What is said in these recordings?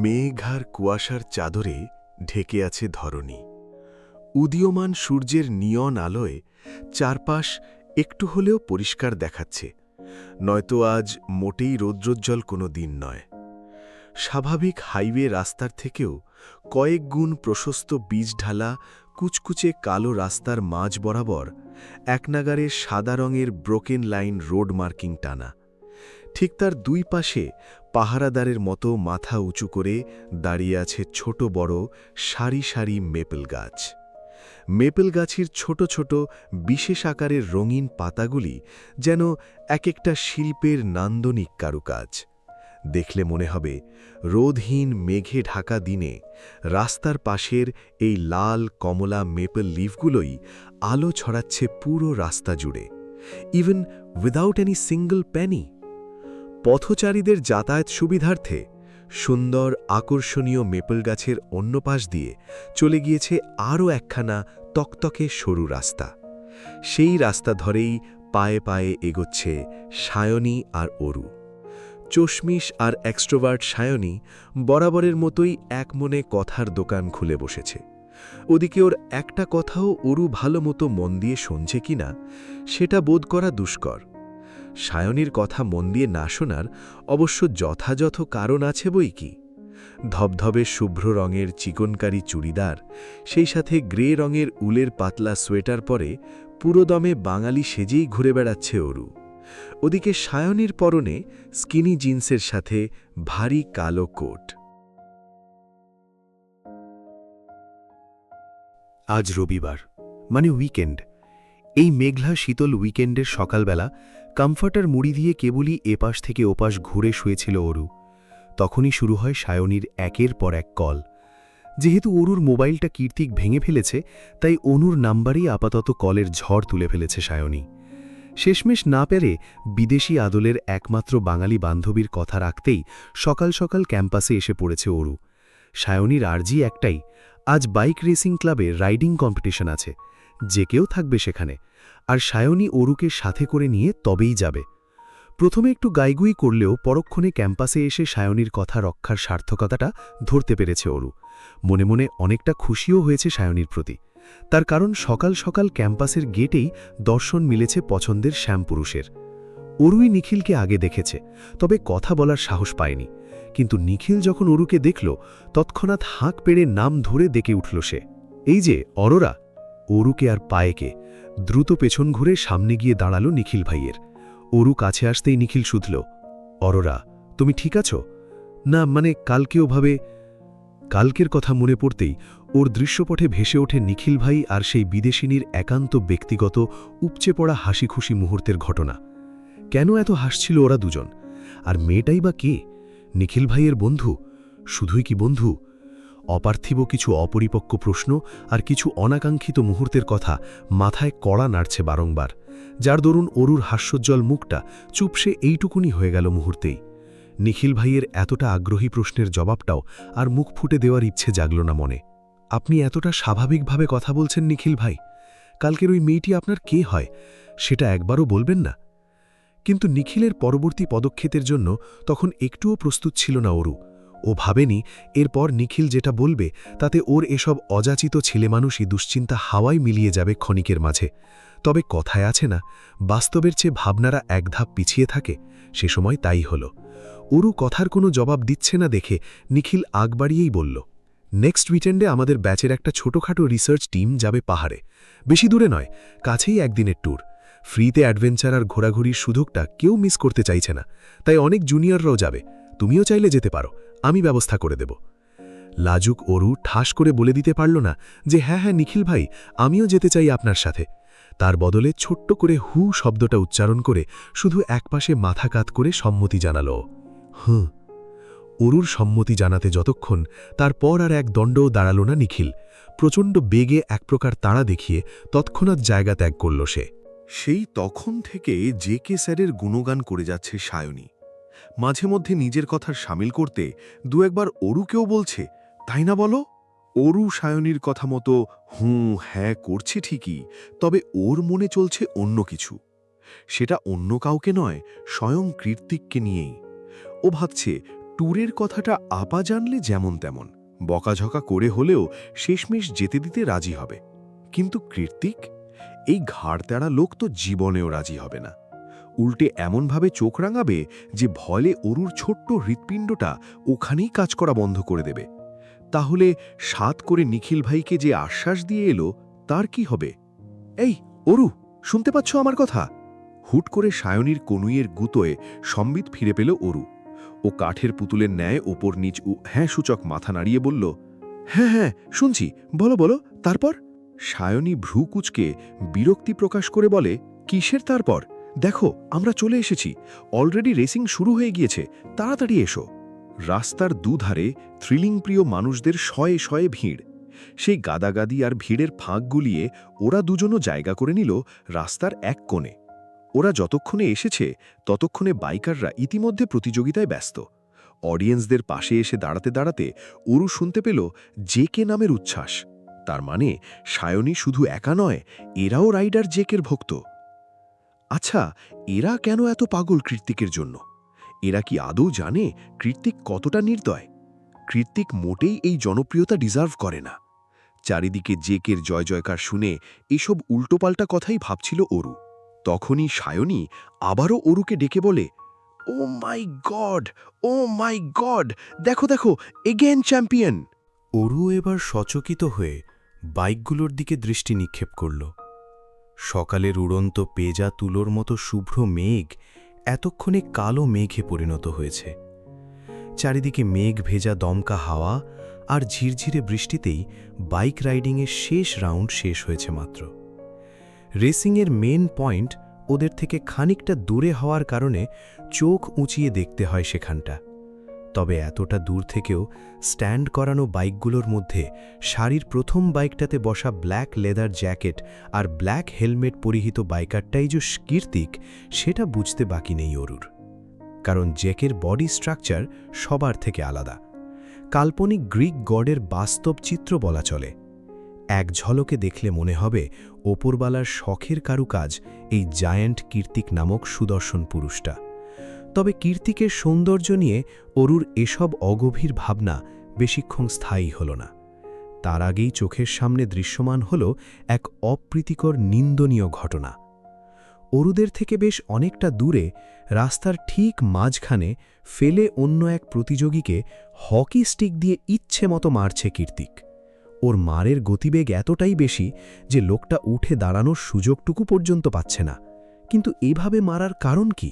মেঘ আর কুয়াশার চাদরে ঢেকে আছে ধরণী। উদীয়মান সূর্যের নিয়ন আলোয় চারপাশ একটু হলেও পরিষ্কার দেখাচ্ছে, নয়তো আজ মোটেই রৌদ্রোজ্জ্বল কোনো দিন নয়। স্বাভাবিক হাইওয়ে রাস্তার থেকেও কয়েক গুণ প্রশস্ত বীজঢালা কুচকুচে কালো রাস্তার মাঝ বরাবর একনাগারে সাদা রঙের ব্রোকেন লাইন রোড মার্কিং টানা। ঠিক তার দুই পাশে পাহারাদারের মতো মাথা উঁচু করে দাঁড়িয়ে আছে ছোট বড় সারি সারি মেপল গাছ। মেপল গাছের ছোট ছোট বিশেষ আকারের রঙিন পাতাগুলি যেন এক একটা শিল্পের নান্দনিক কারুকাজ। দেখলে মনে হবে রোদহীন মেঘে ঢাকা দিনে রাস্তার পাশের এই লাল কমলা মেপল লিফগুলোই আলো ছড়াচ্ছে পুরো রাস্তা জুড়ে, even without any single penny. পথচারীদের যাতায়াত সুবিধার্থে সুন্দর আকর্ষণীয় মেপল গাছের অন্য পাশ দিয়ে চলে গিয়েছে আরও একখানা তকতকে সরু রাস্তা। সেই রাস্তা ধরেই পায়ে পায়ে এগোচ্ছে সায়নী আর অরু। চশমিশ আর এক্সট্রোভার্ট সায়নী বরাবরের মতোই এক মনে কথার দোকান খুলে বসেছে। ওদিকে ওর একটা কথাও অরু ভালো মতো মন দিয়ে শুনছে কিনা সেটা বোধ করা দুষ্কর। সায়নীর কথা মন দিয়ে না শোনার অবশ্য যথাযথ কারণ আছে বই কি। ধবধবে শুভ্র রঙের চিকনকারি চুড়িদার, সেই সাথে গ্রে রঙের উলের পাতলা সোয়েটার পরে পুরোদমে বাঙালি সেজেই ঘুরে বেড়াচ্ছে অরু। ওদিকে সায়নীর পরনে স্কিনি জিন্সের সাথে ভারী কালো কোট। আজ রবিবার, মানে উইকেন্ড। এই মেঘলা শীতল উইকেন্ডের সকালবেলা কমফর্টার মুড়ি দিয়ে কেবলই এপাশ থেকে ওপাশ ঘুরে শুয়েছিল অরু। তখনই শুরু হয় সায়নীর একের পর এক কল। যেহেতু অরুর মোবাইলটা কীর্তিক ভেঙে ফেলেছে, তাই অনুর নাম্বারেই আপাতত কলের ঝড় তুলে ফেলেছে সায়নী। শেষমেশ না পেরে বিদেশি আদলের একমাত্র বাঙালি বান্ধবীর কথা রাখতেই সকাল সকাল ক্যাম্পাসে এসে পড়েছে অরু। সায়নীর আর্জি একটাই, আজ বাইক রেসিং ক্লাবে রাইডিং কম্পিটিশন আছে, যে কেউ থাকবে সেখানে, আর সায়নী অরুকে সাথে করে নিয়ে তবেই যাবে। প্রথমে একটু গাইগুই করলেও পরক্ষণে ক্যাম্পাসে এসে সায়নীর কথা রক্ষার সার্থকতাটা ধরতে পেরেছে অরু। মনে মনে অনেকটা খুশিও হয়েছে সায়নীর প্রতি। তার কারণ সকাল সকাল ক্যাম্পাসের গেটেই দর্শন মিলেছে পছন্দের শ্যামপুরুষের। অরুই নিখিলকে আগে দেখেছে, তবে কথা বলার সাহস পায়নি। কিন্তু নিখিল যখন অরুকে দেখল, তৎক্ষণাৎ হাঁক পেড়ে নাম ধরে ডেকে উঠল সে, এই যে অরোরা। অরুকে আর পায়েকে দ্রুত পেছন ঘুরে সামনে গিয়ে দাঁড়ালো নিখিল ভাইয়ের। অরু কাছে আসতেই নিখিল শুধল, অরোরা, তুমি ঠিক আছো? না, মানে কালকেও ভাবে। কালকের কথা মনে পড়তেই ওর দৃশ্যপটে ভেসে ওঠে নিখিল ভাই আর সেই বিদেশিনীর একান্ত ব্যক্তিগত উপচে পড়া হাসি খুশি মুহূর্তের ঘটনা। কেন এত হাসছিল ওরা দুজন? আর মেয়েটাই বা কে? নিখিল ভাইয়ের বন্ধু? শুধুই কি বন্ধু? অপার্থিব কিছু অপরিপক্ক প্রশ্ন আর কিছু অনাকাঙ্ক্ষিত মুহূর্তের কথা মাথায় কড়া নাড়ছে বারংবার, যার দরুন অরুর হাস্যোজ্জ্বল মুখটা চুপসে এইটুকুনি হয়ে গেল মুহূর্তেই। নিখিল ভাইয়ের এতটা আগ্রহী প্রশ্নের জবাবটাও আর মুখ ফুটে দেওয়ার ইচ্ছে জাগল না মনে। আপনি এতটা স্বাভাবিকভাবে কথা বলছেন নিখিল ভাই, কালকের ওই মেয়েটি আপনার কে হয় সেটা একবারও বলবেন না? কিন্তু নিখিলের পরবর্তী পদক্ষেপের জন্য তখন একটুও প্রস্তুত ছিল না অরু। ও ভাবেনি এরপর নিখিল যেটা বলবে তাতে ওর এসব অযাচিত ছেলেমানুষই দুশ্চিন্তা হাওয়ায় মিলিয়ে যাবে ক্ষণিকের মাঝে। তবে কথায় আছে না, বাস্তবের চেয়ে ভাবনারা এক ধাপ পিছিয়ে থাকে, সে সময় তাই হল। অরু কথার কোনো জবাব দিচ্ছে না দেখে নিখিল আগ বাড়িয়েই বলল, নেক্সট উইকেন্ডে আমাদের ব্যাচের একটা ছোটখাটো রিসার্চ টিম যাবে পাহাড়ে। বেশি দূরে নয়, কাছেই একদিনের ট্যুর। ফ্রিতে অ্যাডভেঞ্চার আর ঘোরাঘুরির সুযোগটা কেউ মিস করতে চাইছে না, তাই অনেক জুনিয়ররাও যাবে। তুমিও চাইলে যেতে পারো, আমি ব্যবস্থা করে দেব। লাজুক অরু ঠাস করে বলে দিতে পারল না যে হ্যাঁ হ্যাঁ নিখিল ভাই, আমিও যেতে চাই আপনার সাথে। তার বদলে ছোট্ট করে হু শব্দটা উচ্চারণ করে শুধু একপাশে মাথা কাত করে সম্মতি জানাল। হুঁ। অরুর সম্মতি জানাতে যতক্ষণ, তারপর আর এক দণ্ডও দাঁড়াল না নিখিল। প্রচণ্ড বেগে এক প্রকার তাড়া দেখিয়ে তৎক্ষণাৎ জায়গা ত্যাগ করল সে। সেই তখন থেকে জে কে স্যারের গুণগান করে যাচ্ছে সায়নী। মাঝে মধ্যে নিজের কথার সামিল করতে দু একবার অরুকেও বলছে, তাই না বলো? অরু সায়নীর কথা মতো হুঁ হ্যাঁ করছে ঠিকই, তবে ওর মনে চলছে অন্য কিছু। সেটা অন্য কাউকে নয়, স্বয়ং কীর্তিককে নিয়েই। ও ভাবছে ট্যুরের কথাটা আপা জানলে যেমন তেমন বকাঝকা করে হলেও শেষমেশ যেতে দিতে রাজি হবে। কিন্তু কৃত্তিক, এই ঘাড়তেড়া লোক তো জীবনেও রাজি হবে না। উল্টে এমনভাবে চোখ রাঙাবে যে ভয়ে অরুর ছোট্ট হৃৎপিণ্ডটা ওখানেই কাজ করা বন্ধ করে দেবে। তাহলে সাত করে নিখিল ভাইকে যে আশ্বাস দিয়ে এলো তার কি হবে? এই অরু, শুনতে পাচ্ছ আমার কথা? হুট করে সায়নীর কনুইয়ের গুতোয় সম্বিত ফিরে পেল অরু। ও কাঠের পুতুলের ন্যায় ওপর নিচ হ্যাঁ সূচক মাথা নাড়িয়ে বলল, হ্যাঁ হ্যাঁ শুনছি, বলো বলো, তারপর? সায়নী ভ্রু কুচকে বিরক্তি প্রকাশ করে বলে, কিসের তারপর? দেখো আমরা চলে এসেছি, অলরেডি রেসিং শুরু হয়ে গিয়েছে, তাড়াতাড়ি এসো। রাস্তার দুধারে থ্রিলিং প্রিয় মানুষদের শয়ে শয়ে ভিড়। সেই গাদাগাদি আর ভিড়ের ফাঁক গুলিয়ে ওরা দুজনও জায়গা করে নিল রাস্তার এক কোণে। ওরা যতক্ষণে এসেছে ততক্ষণে বাইকাররা ইতিমধ্যে প্রতিযোগিতায় ব্যস্ত। অডিয়েন্সদের পাশে এসে দাঁড়াতে দাঁড়াতে অরু শুনতে পেল জেকে নামের উচ্ছ্বাস। তার মানে সায়নী শুধু একা নয়, এরাও রাইডার জেকের ভক্ত। আচ্ছা, এরা কেন এত পাগল কৃত্তিকের জন্য? এরা কি আদৌ জানে কৃত্তিক কতটা নির্দয়? কৃত্তিক মোটেই এই জনপ্রিয়তা ডিজার্ভ করে না। চারিদিকে জেকের জয় জয়কার শুনে এসব উল্টোপাল্টা কথাই ভাবছিল অরু। তখনই সায়নী আবারও অরুকে ডেকে বলে, ও মাই গড, ও মাই গড, দেখো দেখো, এগেন চ্যাম্পিয়ন! অরু এবার সচকিত হয়ে বাইকগুলোর দিকে দৃষ্টি নিক্ষেপ করল। সকালের উড়ন্ত পেজা তুলোর মতো শুভ্র মেঘ এতক্ষণে কালো মেঘে পরিণত হয়েছে। চারিদিকে মেঘ ভেজা দমকা হাওয়া আর ঝিরঝিরে বৃষ্টিতেই বাইক রাইডিংয়ের শেষ রাউন্ড শেষ হয়েছে মাত্র। রেসিংয়ের মেন পয়েন্ট ওদের থেকে খানিকটা দূরে হওয়ার কারণে চোখ উঁচিয়ে দেখতে হয় সেখানটা। তবে এতটা দূর থেকেও স্ট্যান্ড করানো বাইকগুলোর মধ্যে সারির প্রথম বাইকটাতে বসা ব্ল্যাক লেদার জ্যাকেট আর ব্ল্যাক হেলমেট পরিহিত বাইকারটাই যে কৃত্তিক, সেটা বুঝতে বাকি নেই অরুর। কারণ জ্যাকের বডি স্ট্রাকচার সবার থেকে আলাদা, কাল্পনিক গ্রিক গডের বাস্তব চিত্র বলা চলে। এক ঝলকে দেখলে মনে হবে ওপরবালার শখের কারুকাজ এই জায়ান্ট কৃত্তিক নামক সুদর্শন পুরুষটা। তবে কৃত্তিকের সৌন্দর্য নিয়ে অরুর এসব অগভীর ভাবনা বেশিক্ষণ স্থায়ী হল না। তার আগেই চোখের সামনে দৃশ্যমান হল এক অপ্রীতিকর নিন্দনীয় ঘটনা। অরুদের থেকে বেশ অনেকটা দূরে রাস্তার ঠিক মাঝখানে ফেলে অন্য এক প্রতিযোগীকে হকি স্টিক দিয়ে ইচ্ছে মতো মারছে কৃত্তিক। ওর মারের গতিবেগ এতটাই বেশি যে লোকটা উঠে দাঁড়ানোর সুযোগটুকু পর্যন্ত পাচ্ছে না। কিন্তু এভাবে মারার কারণ কি?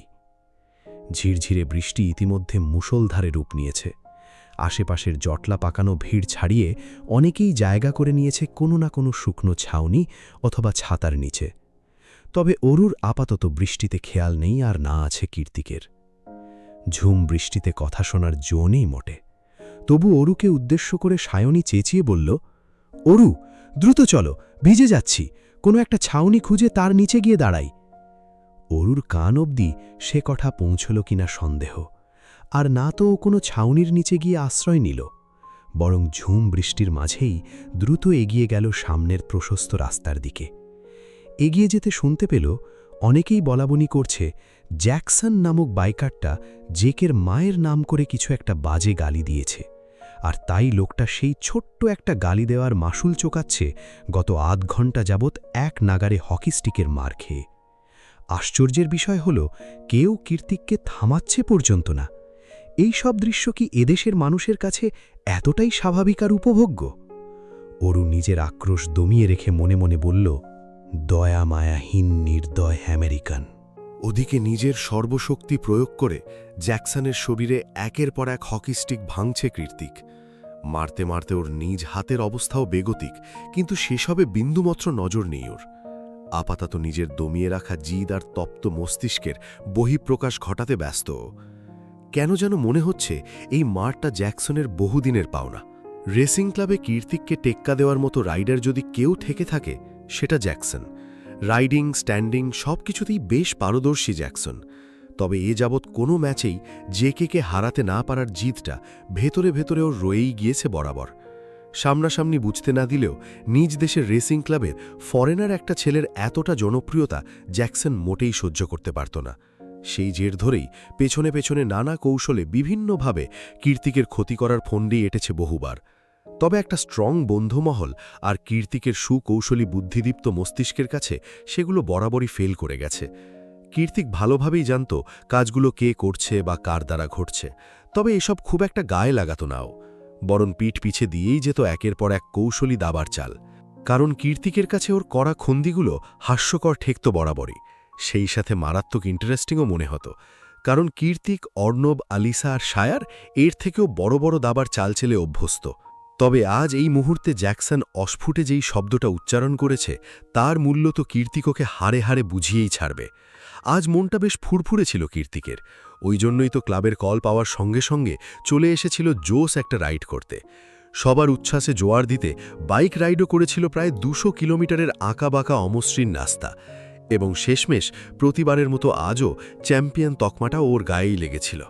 ঝিরঝিরে বৃষ্টি ইতিমধ্যে মুষলধারে রূপ নিয়েছে। আশেপাশের জটলা পাকানো ভিড় ছাড়িয়ে অনেকেই জায়গা করে নিয়েছে কোনো না কোনো শুকনো ছাউনি অথবা ছাতার নিচে। তবে অরুর আপাতত বৃষ্টিতে খেয়াল নেই, আর না আছে কৃত্তিকের। ঝুম বৃষ্টিতে কথা শোনার জো নেই মোটে। তবু অরুকে উদ্দেশ্য করে সায়নী চেঁচিয়ে বলল, অরু, দ্রুত চলো, ভিজে যাচ্ছি, কোনো একটা ছাউনি খুঁজে তার নিচে গিয়ে দাঁড়াই। অরুর কান অবধি সে কথা পৌঁছল কিনা সন্দেহ। আর না তো ও কোনো ছাউনির নিচে গিয়ে আশ্রয় নিল, বরং ঝুম বৃষ্টির মাঝেই দ্রুত এগিয়ে গেল সামনের প্রশস্ত রাস্তার দিকে। এগিয়ে যেতে শুনতে পেল অনেকেই বলাবনি করছে জ্যাকসন নামক বাইকারটা জেকের মায়ের নাম করে কিছু একটা বাজে গালি দিয়েছে, আর তাই লোকটা সেই ছোট্ট একটা গালি দেওয়ার মাসুল চোকাচ্ছে গত আধ ঘণ্টা যাবৎ এক নাগারে হকি স্টিকের মার খেয়ে। আশ্চর্যের বিষয় হল কেউ কৃত্তিককে থামাচ্ছে পর্যন্ত না। এই সব দৃশ্য কি এদেশের মানুষের কাছে এতটাই স্বাভাবিক আর উপভোগ্য? অরু নিজের আক্রোশ দমিয়ে রেখে মনে মনে বলল, দয়া মায়াহীন নির্দয় আমেরিকান। ওদিকে নিজের সর্বশক্তি প্রয়োগ করে জ্যাকসনের শরীরে একের পর এক হকি স্টিক ভাঙছে কৃত্তিক। মারতে মারতে ওর নিজ হাতের অবস্থাও বেগতিক, কিন্তু সেসবে বিন্দুমাত্র নজর নেই ওর। আপাতত নিজের দমিয়ে রাখা জিদ আর তপ্ত মস্তিষ্কের বহিঃপ্রকাশ ঘটাতে ব্যস্ত। কেন যেন মনে হচ্ছে এই মারটা জ্যাকসনের বহুদিনের পাওনা। রেসিং ক্লাবে কৃত্তিককে টেক্কা দেওয়ার মতো রাইডার যদি কেউ থেকে থাকে, সেটা জ্যাকসন। রাইডিং, স্ট্যান্ডিং সব কিছুতেই বেশ পারদর্শী জ্যাকসন। তবে এ যাবৎ কোনো ম্যাচেই জেকে হারাতে না পারার জিদটা ভেতরে ভেতরে ওর রয়েই গিয়েছে বরাবর। সামনাসামনি বুঝতে না দিলেও নিজ দেশের রেসিং ক্লাবের ফরেনার একটা ছেলের এতটা জনপ্রিয়তা জ্যাকসন মোটেই সহ্য করতে পারত না। সেই জের ধরেই পেছনে পেছনে নানা কৌশলে বিভিন্নভাবে কীর্তিকের ক্ষতি করার ফন্ডি এঁটেছে বহুবার। তবে একটা স্ট্রং বন্ধুমহল আর কীর্তিকের সুকৌশলী বুদ্ধিদীপ্ত মস্তিষ্কের কাছে সেগুলো বরাবরই ফেল করে গেছে। কীর্তিক ভালোভাবেই জানত কাজগুলো কে করছে বা কার দ্বারা ঘটছে, তবে এসব খুব একটা গায়ে লাগাত নাও, বরং পিঠ পিছে দিয়েই যেত একের পর এক কৌশলী দাবার চাল। কারণ কীর্তিকের কাছে ওর করা খন্দিগুলো হাস্যকর ঠেকত বরাবরই, সেই সাথে মারাত্মক ইন্টারেস্টিংও মনে হতো। কারণ কীর্তিক, অর্ণব, আলিসা আর শায়ার এর থেকেও বড় বড় দাবার চাল চেলে অভ্যস্ত। তবে আজ এই মুহূর্তে জ্যাকসন অস্ফুটে যেই শব্দটা উচ্চারণ করেছে তার মূল্য তো কীর্তিককে হাড়ে হাড়ে বুঝিয়েই ছাড়বে। আজ মনটা বেশ ফুরফুরে ছিল কীর্তিকের, ওই জন্যই তো ক্লাবের কল পাওয়ার সঙ্গে সঙ্গে চলে এসেছিল জোস একটা রাইড করতে। সবার উচ্ছ্বাসে জোয়ার দিতে বাইক রাইডও করেছিল প্রায় 200 কিলোমিটারের আঁকাবাঁকা অমসৃণ রাস্তা, এবং শেষমেশ প্রতিবারের মতো আজও চ্যাম্পিয়ন তকমাটা ওর গায়েই লেগেছিল।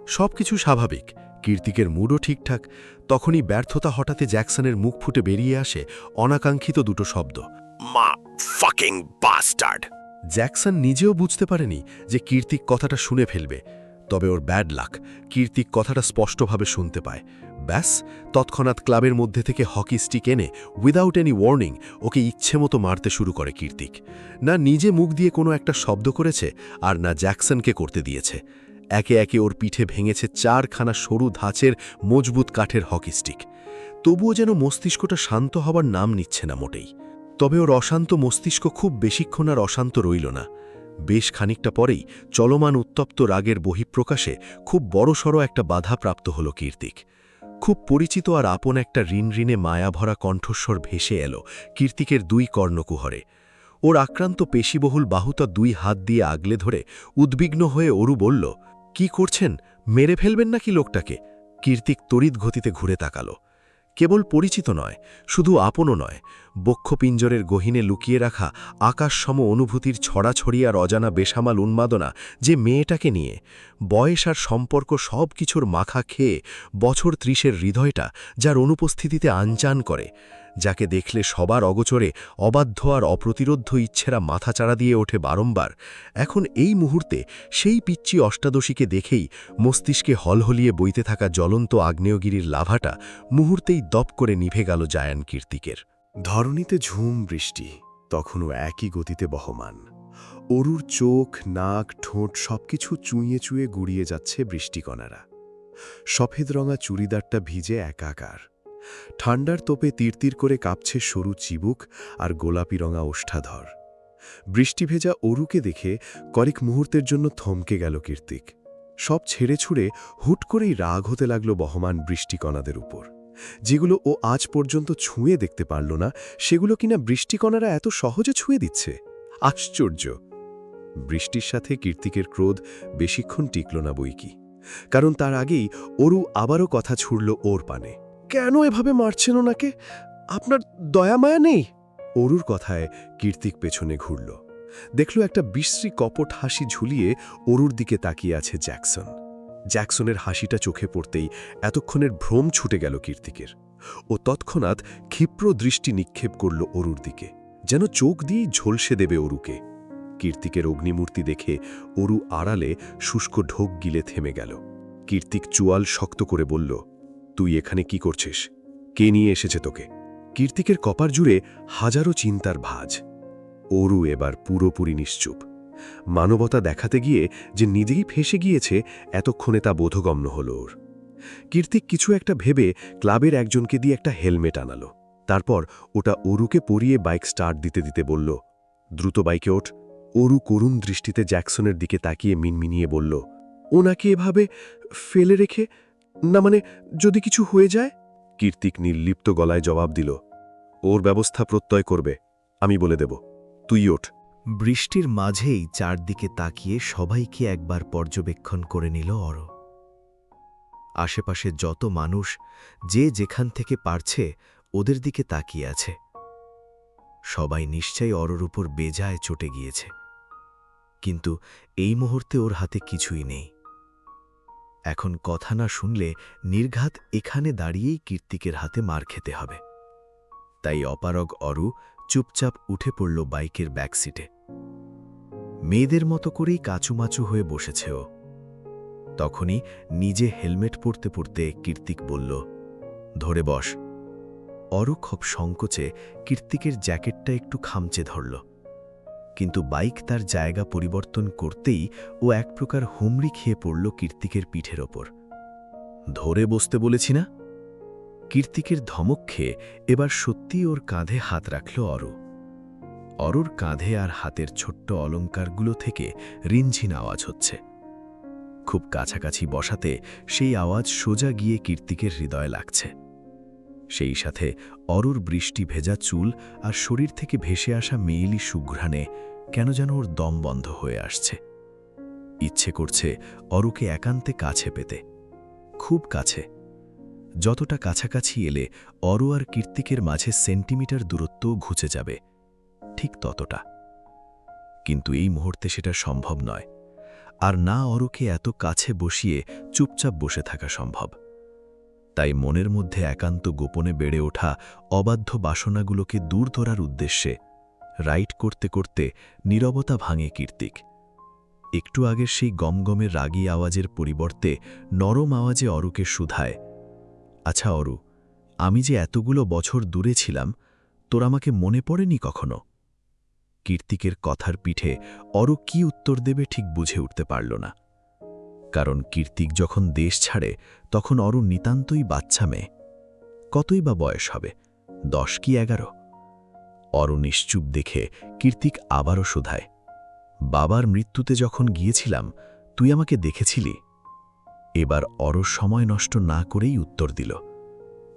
সব কিছু স্বাভাবিক, কীর্তিকের মুডও ঠিকঠাক। তখনই ব্যর্থতা হঠাতে জ্যাকসনের মুখ ফুটে বেরিয়ে আসে অনাকাঙ্ক্ষিত দুটো শব্দ, মা ফাকিং বাস্টার্ড। জ্যাকসন নিজেও বুঝতে পারেনি যে কীর্তিক কথাটা শুনে ফেলবে, তবে ওর ব্যাড লাক, কীর্তিক কথাটা স্পষ্টভাবে শুনতে পায়। ব্যাস, তৎক্ষণাৎ ক্লাবের মধ্যে থেকে হকি স্টিক এনে উইদাউট এনি ওয়ার্নিং ওকে ইচ্ছেমতো মারতে শুরু করে কীর্তিক। না নিজে মুখ দিয়ে কোনো একটা শব্দ করেছে, আর না জ্যাকসনকে করতে দিয়েছে। একে একে ওর পিঠে ভেঙেছে 4খানা সরু ধাঁচের মজবুত কাঠের হকি স্টিক। তবুও যেন মস্তিষ্কটা শান্ত হবার নাম নিচ্ছে না মোটেই। তবে ওর অশান্ত মস্তিষ্ক খুব বেশিক্ষণ আর অশান্ত রইল না। বেশ খানিকটা পরেই চলমান উত্তপ্ত রাগের বহিঃপ্রকাশে খুব বড়সড় একটা বাধা প্রাপ্ত হল কীর্তিক। খুব পরিচিত আর আপন একটা ঋণঋণে মায়াভরা কণ্ঠস্বর ভেসে এলো কীর্তিকের 2 কর্ণকুহরে। ওর আক্রান্ত পেশিবহুল বাহুটা 2 হাত দিয়ে আগলে ধরে উদ্বিগ্ন হয়ে অরু বলল, কি করছেন? মেরে ফেলবেন নাকি লোকটাকে? কীর্তিক তড়িৎ গতিতে ঘুরে তাকাল। কেবল পরিচিত নয়, শুধু আপনও নয়, বক্ষপিঞ্জরের গহীনে লুকিয়ে রাখা আকাশসম অনুভূতির ছড়াছড়ি আর অজানা বেসামাল উন্মাদনা যে মেয়েটাকে নিয়ে, বয়স আর সম্পর্ক সব কিছুর মাখা খেয়ে বছর 30-এর হৃদয়টা যার অনুপস্থিতিতে আনচান করে, যাকে দেখলে সবার অগোচরে অবাধ্য আর অপ্রতিরোধ্য ইচ্ছেরা মাথাচাড়া দিয়ে ওঠে বারংবার, এখন এই মুহূর্তে সেই পিচ্চি অষ্টাদশীকে দেখেই মস্তিষ্কে হলহলিয়ে বইতে থাকা জ্বলন্ত আগ্নেয়গিরির লাভাটা মুহূর্তেই দপ করে নিভে গেল জায়ান কীর্তিকের। ধরণীতে ঝুম বৃষ্টি, তখনও একই গতিতে বহমান। অরুর চোখ, নাক, ঠোঁট সবকিছু চুঁইয়ে চুঁয়ে গুড়িয়ে যাচ্ছে বৃষ্টিকণারা। সফেদ রঙা চুড়িদারটা ভিজে একাকার। ঠান্ডার তোপে তিরতির করে কাঁপছে সরু চিবুক আর গোলাপি রঙা ওষ্ঠাধর। বৃষ্টি ভেজা অরুকে দেখে কয়েক মুহূর্তের জন্য থমকে গেল কীর্তিক। সব ছেড়ে ছুড়ে হুট করেই রাগ হতে লাগল বহমান বৃষ্টিকণাদের উপর। যেগুলো ও আজ পর্যন্ত ছুঁয়ে দেখতে পারল না, সেগুলো কিনা বৃষ্টিকণারা এত সহজে ছুঁয়ে দিচ্ছে। আশ্চর্য! বৃষ্টির সাথে কীর্তিকের ক্রোধ বেশিক্ষণ টিকল না বইকি, কারণ তার আগেই অরু আবারও কথা ছুড়ল ওর পানে। কেন এভাবে মারছেন ওনাকে? আপনার দয়ামায়া নেই? অরুর কথায় কীর্তিক পেছনে ঘুরল, দেখল একটা বিশ্রী কপট হাসি ঝুলিয়ে অরুর দিকে তাকিয়ে আছে জ্যাকসন। জ্যাকসনের হাসিটা চোখে পড়তেই এতক্ষণের ভ্রম ছুটে গেল কীর্তিকের। ও তৎক্ষণাৎ ক্ষিপ্র দৃষ্টি নিক্ষেপ করল অরুর দিকে, যেন চোখ দিয়েই ঝলসে দেবে অরুকে। কীর্তিকের অগ্নিমূর্তি দেখে অরু আড়ালে শুষ্ক ঢোক গিলে থেমে গেল। কীর্তিক চুয়াল শক্ত করে বলল, তুই এখানে কি করছিস? কে নিয়ে এসেছে তোকে? কীর্তিকের কপার জুড়ে হাজারো চিন্তার ভাঁজ। অরু এবার পুরোপুরি নিশ্চুপ। মানবতা দেখাতে গিয়ে যে নিজেই ফেঁসে গিয়েছে এতক্ষণে তা বোধগম্য হল ওর। কীর্তিক কিছু একটা ভেবে ক্লাবের একজনকে দিয়ে একটা হেলমেট আনালো। তারপর ওটা অরুকে পরিয়ে বাইক স্টার্ট দিতে দিতে বলল, দ্রুত বাইকে ওঠ। অরু করুণ দৃষ্টিতে জ্যাকসনের দিকে তাকিয়ে মিনমিনিয়ে বলল, ওনাকে এভাবে ফেলে রেখে? না মানে, যদি কিছু হয়ে যায়? কীর্তিক নির্লিপ্ত গলায় জবাব দিল, ওর ব্যবস্থা প্রত্যয় করবে, আমি বলে দেব, তুই ওঠ। বৃষ্টির মাঝেই চারদিকে তাকিয়ে সবাইকে একবার পর্যবেক্ষণ করে নিল অর। আশেপাশে যত মানুষ যে যেখান থেকে পারছে ওদের দিকে তাকিয়ে আছে। সবাই নিশ্চয়ই অরর উপর বেজায় চটে গিয়েছে, কিন্তু এই মুহূর্তে ওর হাতে কিছুই নেই। এখন কথা না শুনলে নির্ঘাত এখানে দাঁড়িয়েই কীর্তিকের হাতে মার খেতে হবে। তাই অপারগ অরু চুপচাপ উঠে পড়ল বাইকের ব্যাকসিটে। মেয়েদের মতো করেই কাচুমাচু হয়ে বসেছে ও। তখনই নিজে হেলমেট পরতে পরতে কীর্তিক বলল, ধরে বস। অরু খুব সংকোচে কীর্তিকের জ্যাকেটটা একটু খামচে ধরল, কিন্তু বাইক তার জায়গা পরিবর্তন করতেই ও এক প্রকার হুমড়ি খেয়ে পড়ল কীর্তিকের পিঠের ওপর। ধরে বসতে বলেছি না? কীর্তিকের ধমক খেয়ে এবার সত্যি ওর কাঁধে হাত রাখল অরু। অরুর কাঁধে আর হাতের ছোট্ট অলংকারগুলো থেকে রিনঝিন আওয়াজ হচ্ছে। খুব কাছাকাছি বসাতে সেই আওয়াজ সোজা গিয়ে কীর্তিকের হৃদয়ে লাগছে। সেই সাথে অরুর বৃষ্টি ভেজা চুল আর শরীর থেকে ভেসে আসা মেয়েলি সুঘ্রাণে কেন যেন ওর দম বন্ধ হয়ে আসছে। ইচ্ছে করছে অরুকে একান্তে কাছে পেতে, খুব কাছে। যতটা কাছাকাছি এলে অরু আর কীর্তিকের মাঝে সেন্টিমিটার দূরত্বও ঘুচে যাবে, ঠিক ততটা। কিন্তু এই মুহূর্তে সেটা সম্ভব নয়, আর না অরুকে এত কাছে বসিয়ে চুপচাপ বসে থাকা সম্ভব। তাই মনের মধ্যে একান্ত গোপনে বেড়ে ওঠা অবাধ্য বাসনাগুলোকে দূর ধরার উদ্দেশ্যে রাইড করতে করতে নীরবতা ভাঙে কীর্তিক। একটু আগের সেই গমগমের রাগী আওয়াজের পরিবর্তে নরম আওয়াজে অরুকে শুধায়, আচ্ছা অরু, আমি যে এতগুলো বছর দূরে ছিলাম, তোর আমাকে মনে পড়েনি কখনো? কীর্তিকের কথার পিঠে অরু কি উত্তর দেবে ঠিক বুঝে উঠতে পারল না। কারণ কীর্তিক যখন দেশ ছাড়ে তখন অরু নিতান্তই বাচ্চা মেয়ে। কতই বা বয়স হবে, 10 কি 11? অরু নিশ্চুপ দেখে কীর্তিক আবারও শুধায়, বাবার মৃত্যুতে যখন গিয়েছিলাম তুই আমাকে দেখেছিলি? এবার অরু সময় নষ্ট না করেই উত্তর দিল,